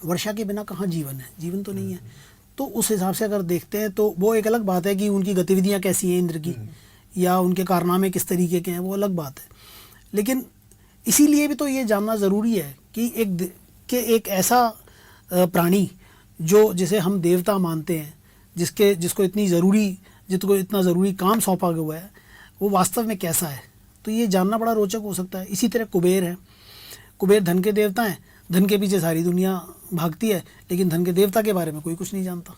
वर्षा के बिना कहाँ जीवन है, जीवन तो नहीं है, तो उस हिसाब से अगर देखते हैं तो वो एक अलग बात है कि उनकी गतिविधियाँ कैसी हैं इंद्र की, या उनके कारनामे किस तरीके के हैं, वो अलग बात है। लेकिन इसीलिए भी तो ये जानना ज़रूरी है कि एक ऐसा प्राणी जो, जिसे हम देवता मानते हैं, जिसको इतना ज़रूरी काम सौंपा गया है, वो वास्तव में कैसा है, तो ये जानना बड़ा रोचक हो सकता है। इसी तरह कुबेर है, कुबेर धन के देवता हैं, धन के पीछे सारी दुनिया भागती है, लेकिन धन के देवता के बारे में कोई कुछ नहीं जानता।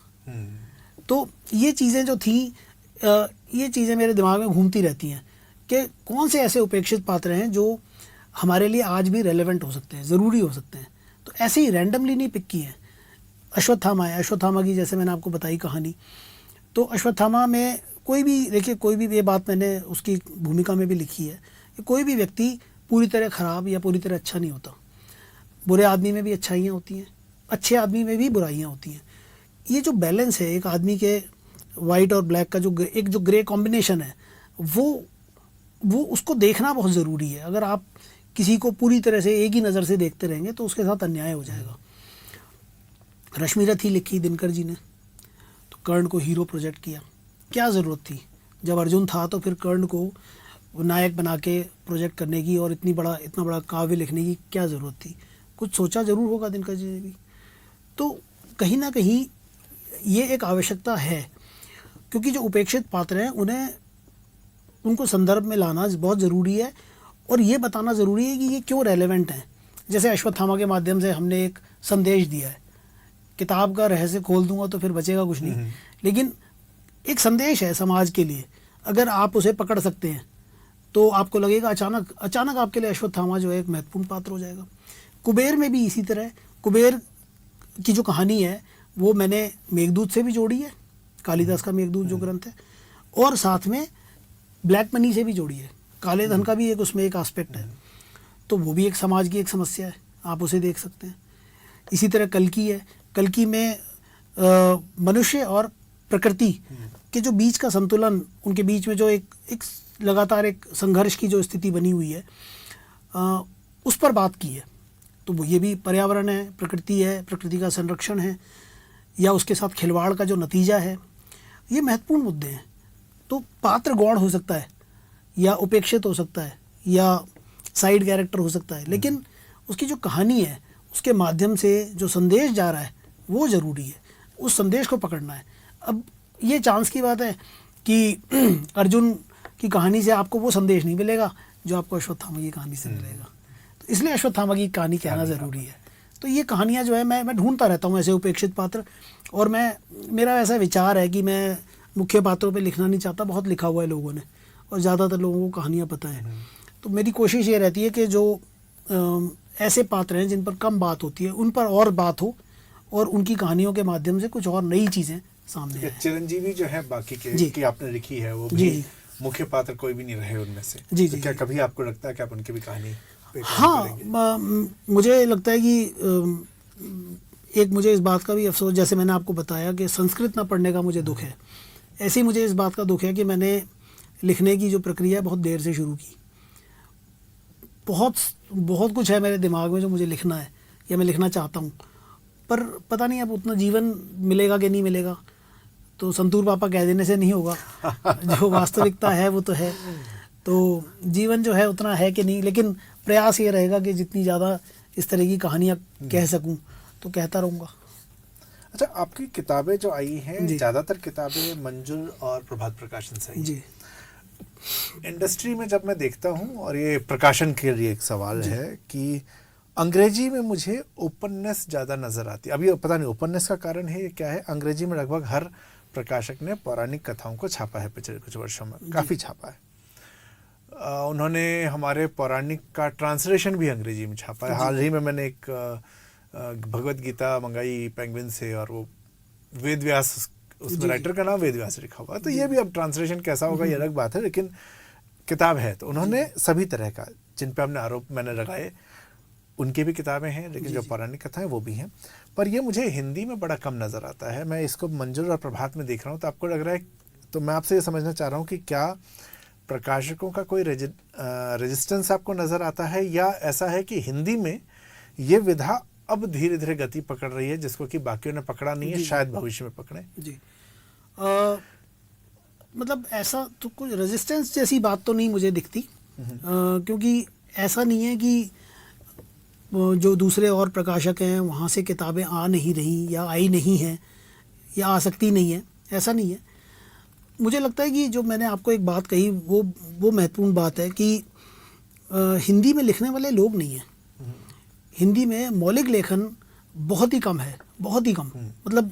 तो ये चीज़ें जो थी, ये चीज़ें मेरे दिमाग में घूमती रहती हैं कि कौन से ऐसे उपेक्षित पात्र हैं जो हमारे लिए आज भी रेलेवेंट हो सकते हैं, ज़रूरी हो सकते हैं। तो ऐसे ही रैंडमली नहीं पिक की हैं। अश्वत्थामा है, अश्वत्थामा की जैसे मैंने आपको बताई कहानी, तो अश्वत्थामा में कोई भी, देखिए कोई भी, ये बात मैंने उसकी भूमिका में भी लिखी है कि कोई भी व्यक्ति पूरी तरह ख़राब या पूरी तरह अच्छा नहीं होता। बुरे आदमी में भी अच्छाइयाँ होती हैं, अच्छे आदमी में भी बुराइयाँ होती हैं। ये जो बैलेंस है एक आदमी के वाइट और ब्लैक का, जो ग्रे कॉम्बिनेशन है, वो उसको देखना बहुत ज़रूरी है। अगर आप किसी को पूरी तरह से एक ही नज़र से देखते रहेंगे तो उसके साथ अन्याय हो जाएगा। रश्मिरथ ही लिखी दिनकर जी ने, तो कर्ण को हीरो प्रोजेक्ट किया, क्या ज़रूरत थी? जब अर्जुन था तो फिर कर्ण को नायक बना के प्रोजेक्ट करने की और इतना बड़ा काव्य लिखने की क्या ज़रूरत थी? कुछ सोचा ज़रूर होगा दिनकर जी ने भी। तो कहीं ना कहीं ये एक आवश्यकता है, क्योंकि जो उपेक्षित पात्र हैं उनको संदर्भ में लाना बहुत ज़रूरी है, और ये बताना ज़रूरी है कि ये क्यों रेलेवेंट हैं। जैसे अश्वत्थामा के माध्यम से हमने एक संदेश दिया है, किताब का रहस्य खोल दूंगा तो फिर बचेगा कुछ नहीं, लेकिन एक संदेश है समाज के लिए। अगर आप उसे पकड़ सकते हैं तो आपको लगेगा अचानक आपके लिए अश्वत्थामा जो है एक महत्वपूर्ण पात्र हो जाएगा। कुबेर में भी इसी तरह, कुबेर की जो कहानी है वो मैंने मेघदूत से भी जोड़ी है, कालिदास का मेघदूत जो ग्रंथ है, और साथ में ब्लैक मनी से भी जोड़ी है। काले धन का भी उसमें एक एस्पेक्ट है, तो वो भी एक समाज की एक समस्या है, आप उसे देख सकते हैं। इसी तरह कल्कि है, कल्कि में मनुष्य और प्रकृति के जो बीच का संतुलन, उनके बीच में जो एक लगातार एक संघर्ष की जो स्थिति बनी हुई है, उस पर बात की है। तो वो ये भी पर्यावरण है, प्रकृति है, प्रकृति का संरक्षण है, या उसके साथ खिलवाड़ का जो नतीजा है, ये महत्वपूर्ण मुद्दे हैं। तो पात्र गौण हो सकता है, या उपेक्षित हो सकता है, या साइड कैरेक्टर हो सकता है, लेकिन उसकी जो कहानी है, उसके माध्यम से जो संदेश जा रहा है वो ज़रूरी है, उस संदेश को पकड़ना है। अब ये चांस की बात है कि अर्जुन की कहानी से आपको वो संदेश नहीं मिलेगा जो आपको अश्वत्थामा की कहानी से मिलेगा, तो इसलिए अश्वत्थामा की कहानी कहना ज़रूरी है। तो ये कहानियाँ जो है मैं ढूंढता रहता हूँ ऐसे उपेक्षित पात्र, और मेरा ऐसा विचार है कि मैं मुख्य पात्रों पे लिखना नहीं चाहता। बहुत लिखा हुआ है लोगों ने, और ज़्यादातर लोगों को कहानियाँ पता है, तो मेरी कोशिश ये रहती है कि जो ऐसे पात्र हैं जिन पर कम बात होती है उन पर और बात हो, और उनकी कहानियों के माध्यम से कुछ और नई चीज़ें सामने आए।
चिरंजीवी जो है बाकी के की आपने लिखी है, वो भी मुख्य पात्र कोई भी नहीं रहे उनमें से।
जी
तो क्या कभी आपको लगता है कि आप उनकी भी कहानी पे
हाँ, मुझे लगता है कि एक मुझे इस बात का भी अफसोस, जैसे मैंने आपको बताया कि संस्कृत ना पढ़ने का मुझे दुख है, ऐसे ही मुझे इस बात का दुख है कि मैंने लिखने की जो प्रक्रिया बहुत देर से शुरू की। बहुत कुछ है मेरे दिमाग में जो मुझे लिखना है या मैं लिखना चाहता हूँ, पर पता नहीं अब उतना जीवन मिलेगा कि नहीं मिलेगा। तो संतूर पापा कह देने से नहीं होगा, जो वास्तविकता है वो तो है। तो जीवन जो है उतना है कि नहीं, लेकिन प्रयास ये रहेगा कि जितनी ज़्यादा इस तरह की कहानियाँ कह सकूँ तो कहता रहूँगा।
अच्छा, आपकी किताबें जो आई हैं, ज़्यादातर किताबें मंजुल और प्रभात प्रकाशन से आई जी। इंडस्ट्री में जब मैं देखता हूँ, और ये प्रकाशन के लिए एक सवाल है कि अंग्रेजी में मुझे ओपननेस ज़्यादा नज़र आती है। अभी पता नहीं ओपननेस का कारण है ये क्या है। अंग्रेजी में लगभग हर प्रकाशक ने पौराणिक कथाओं को छापा है, पिछले कुछ वर्षों में काफ़ी छापा है। उन्होंने हमारे पौराणिक का ट्रांसलेशन भी अंग्रेजी में छापा है। हाल ही में मैंने एक भगवत गीता मंगाई पेंगुइन से और वो वेद व्यास, उसमें राइटर का नाम वेद व्यास लिखा हुआ। तो ये भी अब ट्रांसलेशन कैसा होगा ये अलग बात है, लेकिन किताब है। तो उन्होंने सभी तरह का, जिन पे हमने आरोप मैंने लगाए उनकी भी किताबें हैं, लेकिन जो पौराणिक कथा है वो भी हैं। पर ये मुझे हिंदी में बड़ा कम नज़र आता है। मैं इसको मंजुल और प्रभात में देख रहा हूँ, तो आपको लग रहा है, तो मैं आपसे ये समझना चाह रहा हूँ कि क्या प्रकाशकों का कोई रेजिस्टेंस आपको नज़र आता है, या ऐसा है कि हिंदी में ये विधा अब धीरे धीरे गति पकड़ रही है, जिसको कि बाकियों ने पकड़ा नहीं है, शायद भविष्य में पकड़े?
जी, मतलब ऐसा तो कोई रेजिस्टेंस जैसी बात तो नहीं मुझे दिखती, क्योंकि ऐसा नहीं है कि जो दूसरे और प्रकाशक हैं वहाँ से किताबें आ नहीं रही या आई नहीं हैं या आ सकती नहीं है, ऐसा नहीं है। मुझे लगता है कि जो मैंने आपको एक बात कही वो महत्वपूर्ण बात है कि हिंदी में लिखने वाले लोग नहीं हैं। हिंदी में मौलिक लेखन बहुत ही कम है, बहुत ही कम, मतलब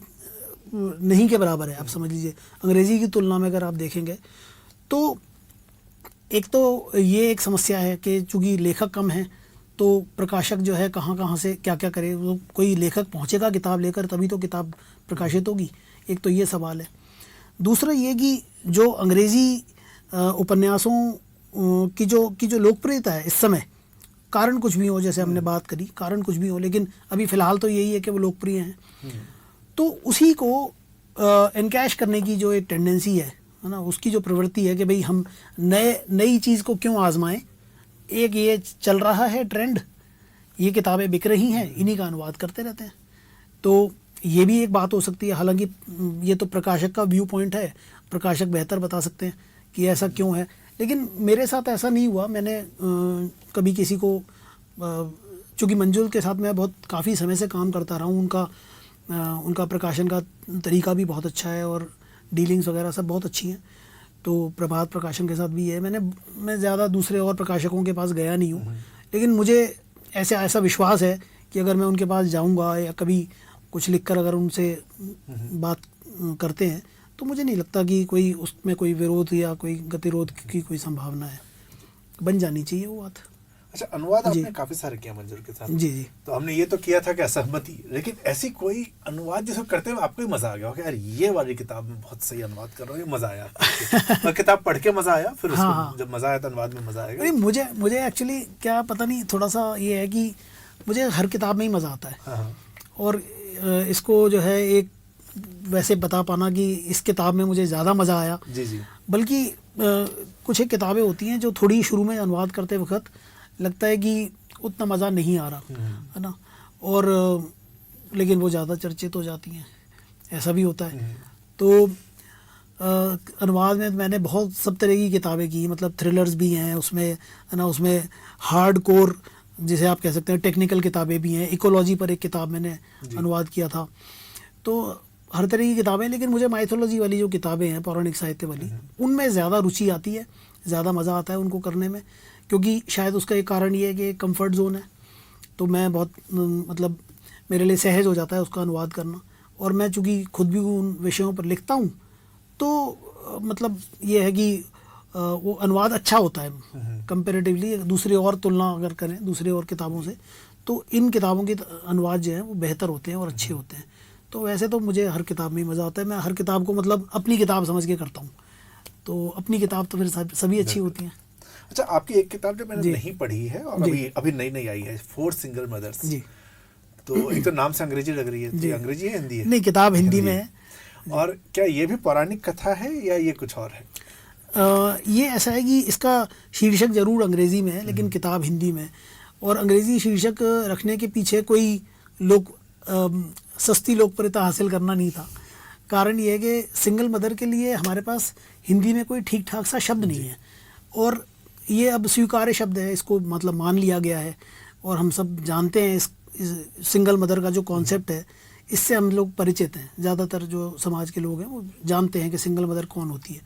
नहीं के बराबर है, आप समझ लीजिए। अंग्रेज़ी की तुलना में अगर आप देखेंगे तो एक तो ये एक समस्या है कि चूँकि लेखक कम हैं तो प्रकाशक जो है कहाँ से क्या क्या करे, वो कोई लेखक पहुँचेगा किताब लेकर तभी तो किताब प्रकाशित होगी। एक तो ये सवाल है। दूसरा ये कि जो अंग्रेज़ी उपन्यासों की जो लोकप्रियता है इस समय, कारण कुछ भी हो, जैसे हमने बात करी, कारण कुछ भी हो, लेकिन अभी फ़िलहाल तो यही है कि वो लोकप्रिय हैं। तो उसी को एनकैश करने की जो एक टेंडेंसी है ना, उसकी जो प्रवृत्ति है कि भाई हम नई चीज़ को क्यों आजमाएं। एक ये चल रहा है ट्रेंड, ये किताबें बिक रही हैं, इन्हीं का अनुवाद करते रहते हैं। तो ये भी एक बात हो सकती है। हालांकि ये तो प्रकाशक का व्यू पॉइंट है, प्रकाशक बेहतर बता सकते हैं कि ऐसा क्यों है, लेकिन मेरे साथ ऐसा नहीं हुआ। मैंने कभी किसी को, चूँकि मंजुल के साथ मैं बहुत काफ़ी समय से काम करता रहा हूँ, उनका प्रकाशन का तरीका भी बहुत अच्छा है और डीलिंग्स वगैरह सब बहुत अच्छी हैं। तो प्रभात प्रकाशन के साथ भी है। मैं ज़्यादा दूसरे और प्रकाशकों के पास गया नहीं हूँ, लेकिन मुझे ऐसा विश्वास है कि अगर मैं उनके पास जाऊँगा या कभी कुछ लिखकर अगर उनसे बात करते हैं तो मुझे नहीं लगता कि कोई उसमें कोई विरोध या कोई गतिरोध की कोई संभावना है। बन जानी चाहिए वो बात।
अच्छा, अनुवाद आपने काफी सारे किया मंजूर के साथ।
जी जी।
तो हमने ये तो किया था कि असहमति, लेकिन ऐसी कोई अनुवाद जिसको करते हुए आपको ही मजा आ गया हो कि यार ये वाली किताब में बहुत सही अनुवाद कर रहा हूँ, ये मजा आया। और किताब पढ़ के मजा आया, फिर उसको जब मजा आया तो अनुवाद में मजा आएगा।
मुझे एक्चुअली क्या पता नहीं, थोड़ा सा ये है कि मुझे हर किताब में ही मजा आता है। और इसको जो है एक वैसे बता पाना कि इस किताब में मुझे ज़्यादा मज़ा आया, जी जी, बल्कि कुछ एक किताबें होती हैं जो थोड़ी शुरू में अनुवाद करते वक्त लगता है कि उतना मज़ा नहीं आ रहा है ना, और लेकिन वो ज़्यादा चर्चित हो जाती हैं, ऐसा भी होता है। तो अनुवाद में मैंने बहुत सब तरह की किताबें की, मतलब थ्रिलर्स भी हैं उसमें, है ना, उसमें हार्ड कोर जिसे आप कह सकते हैं टेक्निकल किताबें भी हैं। इकोलॉजी पर एक किताब मैंने अनुवाद किया था। तो हर तरह की किताबें, लेकिन मुझे माइथोलॉजी वाली जो किताबें हैं, पौराणिक साहित्य वाली, उनमें ज़्यादा रुचि आती है, ज़्यादा मज़ा आता है उनको करने में, क्योंकि शायद उसका एक कारण ये है कि कंफर्ट जोन है। तो मैं बहुत मतलब मेरे लिए सहज हो जाता है उसका अनुवाद करना। और मैं चूँकि खुद भी उन विषयों पर लिखता हूँ तो मतलब ये है कि वो अनुवाद अच्छा होता है कंपैरेटिवली, दूसरी और तुलना अगर करें दूसरी और किताबों से, तो इन किताबों के अनुवाद जो हैं वो बेहतर होते हैं और अच्छे होते हैं। तो वैसे तो मुझे हर किताब में ही मज़ा आता है। मैं हर किताब को मतलब अपनी किताब समझ के करता हूँ, तो अपनी किताब तो फिर सभी अच्छी होती हैं।
अच्छा, आपकी एक किताब जो मैंने नहीं पढ़ी है और अभी नई आई है, 4 सिंगल मदर्स। जी। तो एक तो नाम से अंग्रेजी लग रही है, अंग्रेजी है हिंदी है?
नहीं, किताब हिंदी में है।
और क्या ये भी पौराणिक कथा है या ये कुछ और है?
ये ऐसा है कि इसका शीर्षक जरूर अंग्रेज़ी में है, लेकिन किताब हिंदी में। और अंग्रेज़ी शीर्षक रखने के पीछे कोई सस्ती लोकप्रियता हासिल करना नहीं था। कारण ये है कि सिंगल मदर के लिए हमारे पास हिंदी में कोई ठीक ठाक सा शब्द नहीं है, और ये अब स्वीकार्य शब्द है, इसको मतलब मान लिया गया है, और हम सब जानते हैं इस सिंगल मदर का जो कॉन्सेप्ट है, इससे हम लोग परिचित हैं। ज़्यादातर जो समाज के लोग हैं वो जानते हैं कि सिंगल मदर कौन होती है।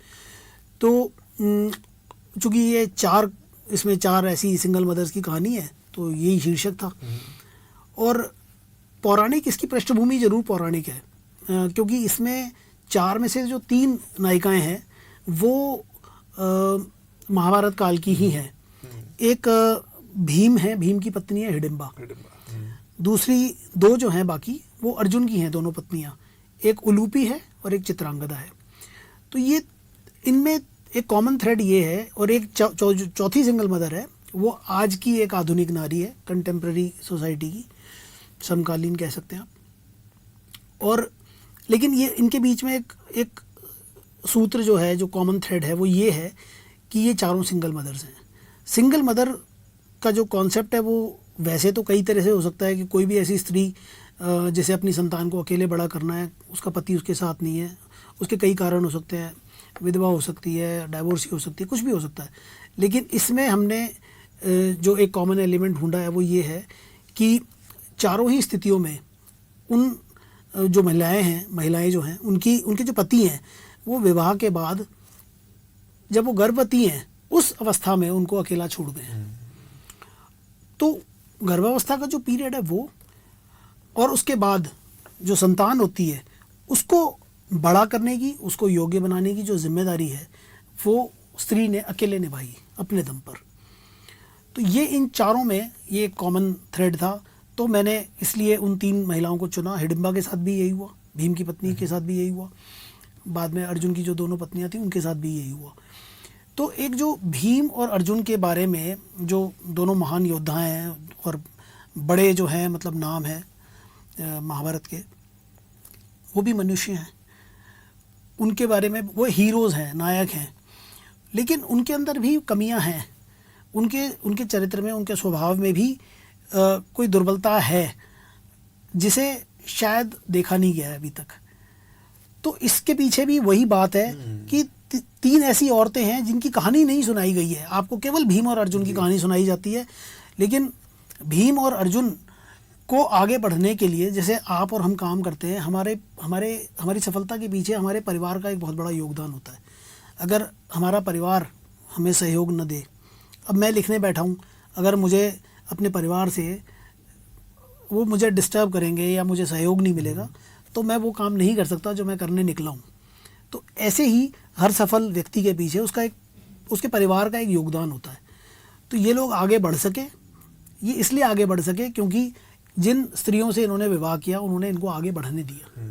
तो चूँकि ये इसमें चार ऐसी सिंगल मदर्स की कहानी है, तो यही शीर्षक था। और पौराणिक, इसकी पृष्ठभूमि जरूर पौराणिक है, क्योंकि इसमें 4 में से जो 3 नायिकाएं हैं वो महाभारत काल की ही हैं। एक भीम है, भीम की पत्नी है हिडिंबा। दूसरी दो जो हैं बाकी वो अर्जुन की हैं, दोनों पत्नियाँ, एक उलूपी है और एक चित्रांगदा है। तो ये इनमें एक कॉमन थ्रेड ये है, और एक चौथी सिंगल मदर है, वो आज की एक आधुनिक नारी है, कंटेम्प्रेरी सोसाइटी की, समकालीन कह सकते हैं आप। और लेकिन ये इनके बीच में एक सूत्र जो है, जो कॉमन थ्रेड है, वो ये है कि ये चारों सिंगल मदर्स हैं। सिंगल मदर का जो कॉन्सेप्ट है वो वैसे तो कई तरह से हो सकता है कि कोई भी ऐसी स्त्री जैसे अपनी संतान को अकेले बड़ा करना है, उसका पति उसके साथ नहीं है, उसके कई कारण हो सकते हैं, विधवा हो सकती है, डाइवोर्स हो सकती है, कुछ भी हो सकता है। लेकिन इसमें हमने जो एक कॉमन एलिमेंट ढूंढा है वो ये है कि चारों ही स्थितियों में उन जो महिलाएं जो हैं, उनके जो पति हैं, वो विवाह के बाद जब वो गर्भवती हैं उस अवस्था में उनको अकेला छोड़ गए हैं। तो गर्भावस्था का जो पीरियड है वो, और उसके बाद जो संतान होती है उसको बड़ा करने की, उसको योग्य बनाने की जो जिम्मेदारी है वो स्त्री ने अकेले निभाई अपने दम पर। तो ये इन चारों में ये एक कॉमन थ्रेड था। तो मैंने इसलिए उन 3 महिलाओं को चुना। हिडिंबा के साथ भी यही हुआ, भीम की पत्नी के साथ भी यही हुआ, बाद में अर्जुन की जो दोनों पत्नियां थीं उनके साथ भी यही हुआ। तो एक जो भीम और अर्जुन के बारे में जो दोनों महान योद्धा हैं और बड़े जो हैं मतलब नाम है महाभारत के, वो भी मनुष्य हैं, उनके बारे में वो हीरोज़ हैं, नायक हैं, लेकिन उनके अंदर भी कमियां हैं। उनके चरित्र में, उनके स्वभाव में भी कोई दुर्बलता है जिसे शायद देखा नहीं गया है अभी तक। तो इसके पीछे भी वही बात है कि 3 ऐसी औरतें हैं जिनकी कहानी नहीं सुनाई गई है। आपको केवल भीम और अर्जुन की कहानी सुनाई जाती है, लेकिन भीम और अर्जुन को आगे बढ़ने के लिए जैसे आप और हम काम करते हैं, हमारी सफलता के पीछे हमारे परिवार का एक बहुत बड़ा योगदान होता है। अगर हमारा परिवार हमें सहयोग न दे, अब मैं लिखने बैठा हूँ, अगर मुझे अपने परिवार से वो मुझे डिस्टर्ब करेंगे या मुझे सहयोग नहीं मिलेगा तो मैं वो काम नहीं कर सकता जो मैं करने निकला हूँ। तो ऐसे ही हर सफल व्यक्ति के पीछे उसके परिवार का एक योगदान होता है। तो ये लोग आगे बढ़ सके, ये इसलिए आगे बढ़ सके क्योंकि जिन स्त्रियों से इन्होंने विवाह किया उन्होंने इनको आगे बढ़ने दिया।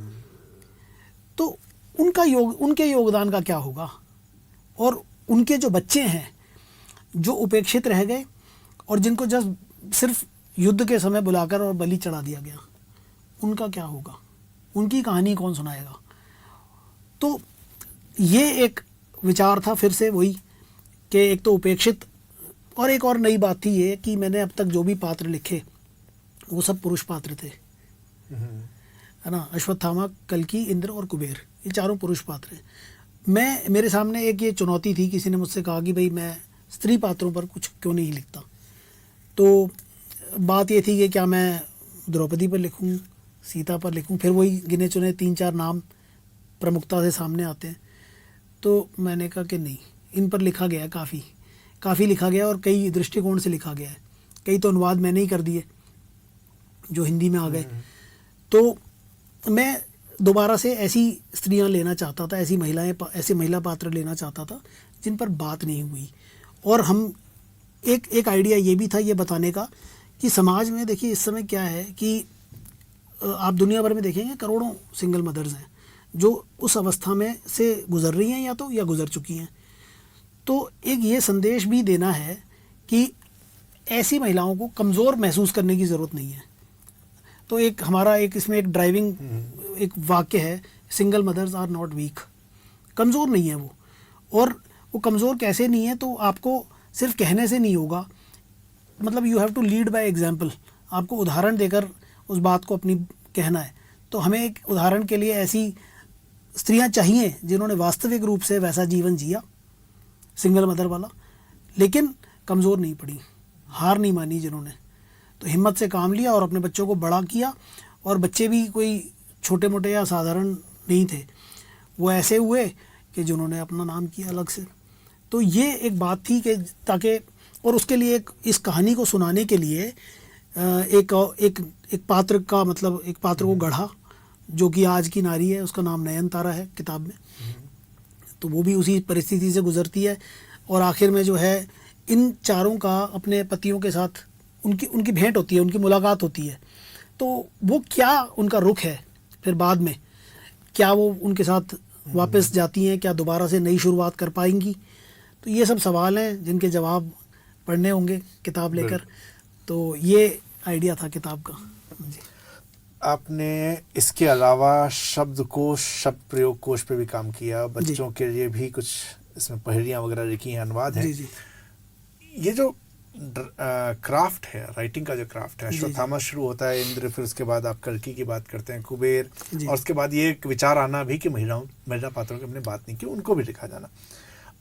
तो उनके योगदान का क्या होगा, और उनके जो बच्चे हैं जो उपेक्षित रह गए और जिनको जस्ट सिर्फ युद्ध के समय बुलाकर और बलि चढ़ा दिया गया, उनका क्या होगा, उनकी कहानी कौन सुनाएगा। तो ये एक विचार था फिर से वही कि एक तो उपेक्षित, और एक और नई बात थी ये कि मैंने अब तक जो भी पात्र लिखे वो सब पुरुष पात्र थे, है ना। अश्वत्थामा, कल्कि, इंद्र और कुबेर, ये चारों पुरुष पात्र हैं। मेरे सामने एक ये चुनौती थी, किसी ने मुझसे कहा कि भाई मैं स्त्री पात्रों पर कुछ क्यों नहीं लिखता। तो बात ये थी कि क्या मैं द्रौपदी पर लिखूं, सीता पर लिखूं, फिर वही गिने चुने 3-4 नाम प्रमुखता से सामने आते हैं। तो मैंने कहा कि नहीं, इन पर लिखा गया है, काफ़ी लिखा गया और कई दृष्टिकोण से लिखा गया है। कई तो अनुवाद मैंने ही कर दिए जो हिंदी में आ गए। तो मैं दोबारा से ऐसी स्त्रियां लेना चाहता था, ऐसी महिला पात्र लेना चाहता था जिन पर बात नहीं हुई। और हम एक आइडिया ये भी था ये बताने का कि समाज में देखिए इस समय क्या है कि आप दुनिया भर में देखेंगे करोड़ों सिंगल मदर्स हैं जो उस अवस्था में से गुजर रही हैं या गुजर चुकी हैं। तो एक ये संदेश भी देना है कि ऐसी महिलाओं को कमज़ोर महसूस करने की ज़रूरत नहीं है। तो एक हमारा इसमें एक ड्राइविंग एक वाक्य है, single mothers are not weak. कमज़ोर नहीं है वो, और वो कमज़ोर कैसे नहीं है तो आपको सिर्फ कहने से नहीं होगा, मतलब you have to lead by example. आपको उदाहरण देकर उस बात को अपनी कहना है। तो हमें एक उदाहरण के लिए ऐसी स्त्रियां चाहिए जिन्होंने वास्तविक रूप से वैसा जीवन जिया, सिंगल मदर वाला, लेकिन कमज़ोर नहीं पड़ी, हार नहीं मानी, जिन्होंने तो हिम्मत से काम लिया और अपने बच्चों को बड़ा किया। और बच्चे भी कोई छोटे मोटे या साधारण नहीं थे, वो ऐसे हुए कि जिन्होंने अपना नाम किया अलग से। तो ये एक बात थी कि ताकि, और उसके लिए इस कहानी को सुनाने के लिए एक पात्र का मतलब एक पात्र को गढ़ा जो कि आज की नारी है, उसका नाम नयनतारा है किताब में। तो वो भी उसी परिस्थिति से गुजरती है और आखिर में जो है इन चारों का अपने पतियों के साथ उनकी भेंट होती है, उनकी मुलाकात होती है। तो वो क्या उनका रुख है फिर बाद में, क्या वो उनके साथ वापस जाती हैं, क्या दोबारा से नई शुरुआत कर पाएंगी? तो ये सब सवाल हैं जिनके जवाब पढ़ने होंगे किताब लेकर। तो ये आइडिया था किताब का जी।
आपने इसके अलावा शब्दकोश, शब्द प्रयोग कोश पे भी काम किया, बच्चों के लिए भी कुछ इसमें पहेलियाँ वगैरह लिखी हैं, अनुवाद है।
जी जी।
ये जो क्राफ्ट है, राइटिंग का जो क्राफ्ट है, अश्वत्थामा शुरू होता है, इंद्र, फिर उसके बाद आप कल्कि की बात करते हैं, कुबेर, और उसके बाद ये एक विचार आना भी कि महिला पात्रों की हमने बात नहीं की, उनको भी लिखा जाना।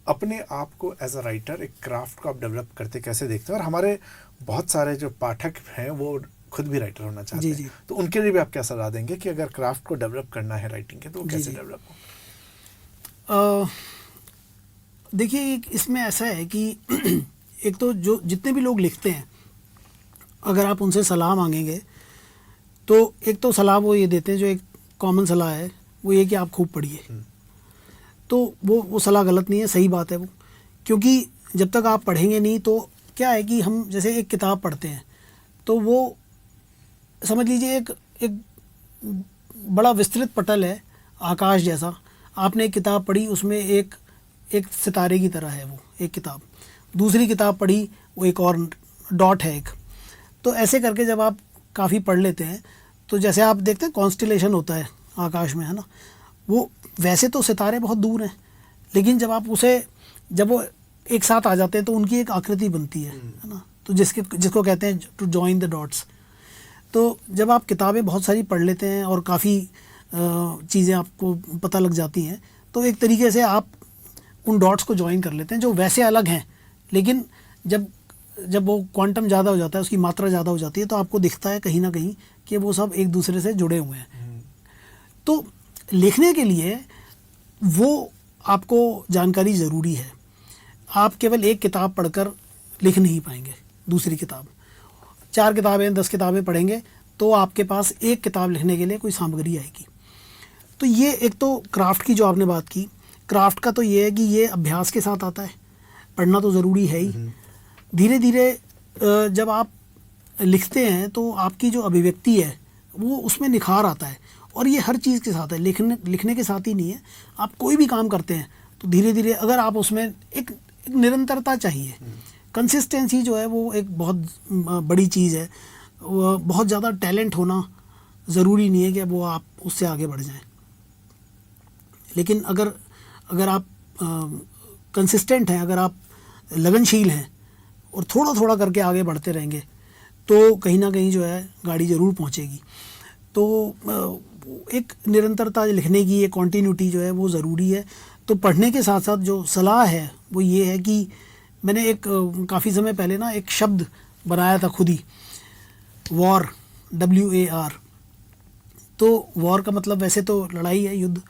अपने आप को एज अ राइटर एक क्राफ्ट को आप डेवलप करते कैसे देखते हैं? और हमारे बहुत सारे जो पाठक हैं वो खुद भी राइटर होना चाहते हैं, तो उनके लिए भी आप क्या सलाह देंगे कि अगर क्राफ्ट को डेवलप करना है राइटिंग के, तो वो कैसे डेवलप हो?
देखिए, इसमें ऐसा है कि एक तो जो जितने भी लोग लिखते हैं, अगर आप उनसे सलाह मांगेंगे तो एक तो सलाह वो ये देते हैं, जो एक कॉमन सलाह है वो ये कि आप खूब पढ़िए। तो वो सलाह गलत नहीं है, सही बात है वो, क्योंकि जब तक आप पढ़ेंगे नहीं तो क्या है कि हम जैसे एक किताब पढ़ते हैं तो वो समझ लीजिए एक बड़ा विस्तृत पटल है, आकाश जैसा। आपने एक किताब पढ़ी, उसमें एक सितारे की तरह है वो एक किताब, दूसरी किताब पढ़ी वो एक और डॉट है एक। तो ऐसे करके जब आप काफ़ी पढ़ लेते हैं तो जैसे आप देखते हैं कॉन्स्टिलेशन होता है आकाश में, है ना, वो वैसे तो सितारे बहुत दूर हैं, लेकिन जब वो एक साथ आ जाते हैं तो उनकी एक आकृति बनती है ना, तो जिसको कहते हैं टू जॉइन द डॉट्स। तो जब आप किताबें बहुत सारी पढ़ लेते हैं और काफ़ी चीज़ें आपको पता लग जाती हैं, तो एक तरीके से आप उन डॉट्स को ज्वाइन कर लेते हैं जो वैसे अलग हैं, लेकिन जब वो क्वांटम ज़्यादा हो जाता है, उसकी मात्रा ज़्यादा हो जाती है, तो आपको दिखता है कहीं ना कहीं कि वो सब एक दूसरे से जुड़े हुए हैं। तो लिखने के लिए वो आपको जानकारी ज़रूरी है। आप केवल एक किताब पढ़कर लिख नहीं पाएंगे, दूसरी किताब, 4 किताबें 10 किताबें पढ़ेंगे तो आपके पास एक किताब लिखने के लिए कोई सामग्री आएगी। तो ये एक तो क्राफ्ट की जो आपने बात की, क्राफ्ट का तो ये है कि ये अभ्यास के साथ आता है, पढ़ना तो ज़रूरी है ही। धीरे धीरे जब आप लिखते हैं तो आपकी जो अभिव्यक्ति है वो उसमें निखार आता है, और ये हर चीज़ के साथ है, लिखने के साथ ही नहीं है। आप कोई भी काम करते हैं तो धीरे धीरे अगर आप उसमें एक निरंतरता चाहिए, कंसिस्टेंसी जो है वो एक बहुत बड़ी चीज़ है। बहुत ज़्यादा टैलेंट होना ज़रूरी नहीं है कि वो आप उससे आगे बढ़ जाएं, लेकिन अगर आप कंसिस्टेंट हैं, अगर आप लगनशील हैं और थोड़ा थोड़ा करके आगे बढ़ते रहेंगे तो कहीं ना कहीं जो है गाड़ी ज़रूर पहुंचेगी। तो एक निरंतरता लिखने की, एक कॉन्टीन्यूटी जो है वो ज़रूरी है। तो पढ़ने के साथ साथ जो सलाह है वो ये है कि मैंने एक काफ़ी समय पहले ना एक शब्द बनाया था खुद ही, वॉर, WAR। तो वॉर का मतलब वैसे तो लड़ाई है, युद्ध।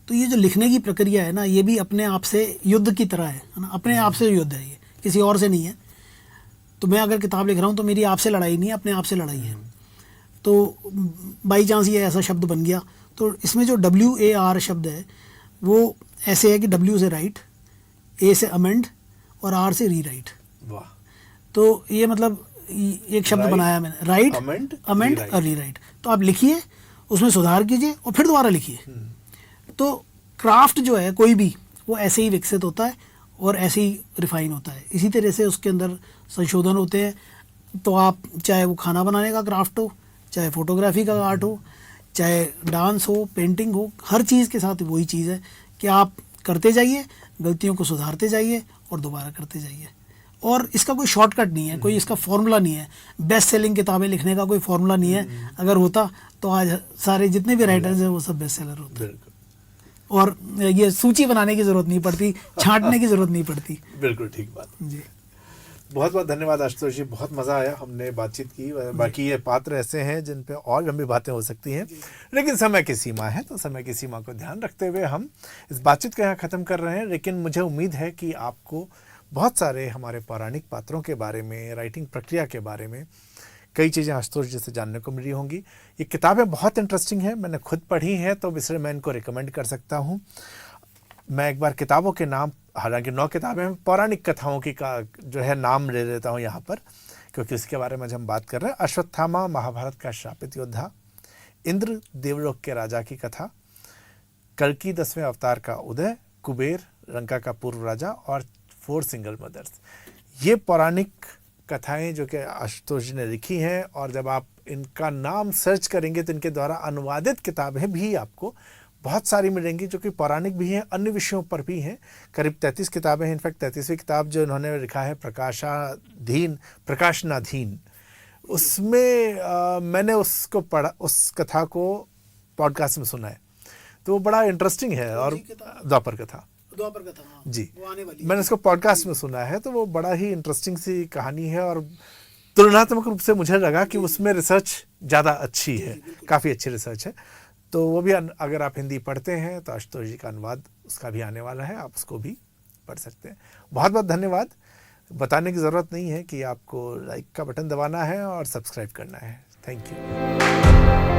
तो ये जो लिखने की प्रक्रिया है ना, ये भी अपने आप से युद्ध की तरह है ना, अपने आप से युद्ध है, ये किसी और से नहीं है। तो मैं अगर किताब लिख रहा हूँ तो मेरी आपसे लड़ाई नहीं है, अपने आप से लड़ाई है। तो बाई चांस ये ऐसा शब्द बन गया। तो इसमें जो WAR शब्द है वो ऐसे है कि W से राइट, A से अमेंड और R से रीराइट।
वाह। तो
ये मतलब एक शब्द बनाया मैंने, राइट, अमेंड और रीराइट। तो आप लिखिए, उसमें सुधार कीजिए और फिर दोबारा लिखिए। तो क्राफ्ट जो है कोई भी, वो ऐसे ही विकसित होता है और ऐसे ही रिफाइन होता है। इसी तरह से उसके अंदर संशोधन होते हैं। तो आप चाहे वो खाना बनाने का क्राफ्ट हो, चाहे फोटोग्राफी का आर्ट हो, चाहे डांस हो, पेंटिंग हो, हर चीज़ के साथ वही चीज़ है कि आप करते जाइए, गलतियों को सुधारते जाइए और दोबारा करते जाइए। और इसका कोई शॉर्टकट नहीं है, कोई इसका फॉर्मूला नहीं है। बेस्ट सेलिंग किताबें लिखने का कोई फॉर्मूला नहीं है। अगर होता तो आज सारे जितने भी राइटर्स हैं वो सब बेस्ट सेलर होते। और ये सूची बनाने की ज़रूरत नहीं पड़ती, छांटने की ज़रूरत नहीं पड़ती।
बिल्कुल ठीक बात
जी।
बहुत बहुत धन्यवाद आशुतोष जी, बहुत मज़ा आया, हमने बातचीत की। बाकी ये पात्र ऐसे हैं जिन पे और लंबी बातें हो सकती हैं, लेकिन समय की सीमा है, तो समय की सीमा को ध्यान रखते हुए हम इस बातचीत को यहाँ ख़त्म कर रहे हैं। लेकिन मुझे उम्मीद है कि आपको बहुत सारे हमारे पौराणिक पात्रों के बारे में, राइटिंग प्रक्रिया के बारे में कई चीज़ें आशुतोष जी से जानने को मिली होंगी। ये किताबें बहुत इंटरेस्टिंग हैं, मैंने खुद पढ़ी हैं, तो इसलिए मैं इनको रिकमेंड कर सकता हूँ। मैं एक बार किताबों के नाम, हालांकि 9 किताबें, पौराणिक कथाओं की का जो है नाम ले लेता हूँ यहाँ पर। क्योंकि उसके बारे में आज हम बात कर रहे हैं। अश्वत्थामा महाभारत का श्रापित योद्धा, इंद्र देवलोक के राजा की कथा, कल्कि 10वें अवतार का उदय, कुबेर लंका का पूर्व राजा और 4 सिंगल मदर्स। ये पौराणिक कथाएं जो कि आशुतोष जी ने लिखी हैं, और जब आप इनका नाम सर्च करेंगे तो इनके द्वारा अनुवादित किताबें भी आपको बहुत सारी मिलेंगी, जो कि पौराणिक भी हैं, अन्य विषयों पर भी हैं। करीब 33 किताबें हैं। इनफैक्ट 33वीं किताब जो इन्होंने लिखा है प्रकाशनाधीन, उसमें मैंने उसको पढ़ा, उस कथा को पॉडकास्ट में सुना है, तो वो बड़ा इंटरेस्टिंग है। और द्वापर कथा
हाँ,
जी,
वो आने वाली
मैंने उसको पॉडकास्ट में सुना है, तो वो बड़ा ही इंटरेस्टिंग सी कहानी है, और तुलनात्मक रूप से मुझे लगा कि उसमें रिसर्च ज़्यादा अच्छी है, काफ़ी अच्छी रिसर्च है। तो वो भी अगर आप हिंदी पढ़ते हैं तो आशुतोष जी का अनुवाद उसका भी आने वाला है, आप उसको भी पढ़ सकते हैं। बहुत बहुत धन्यवाद। बताने की ज़रूरत नहीं है कि आपको लाइक का बटन दबाना है और सब्सक्राइब करना है। Thank you.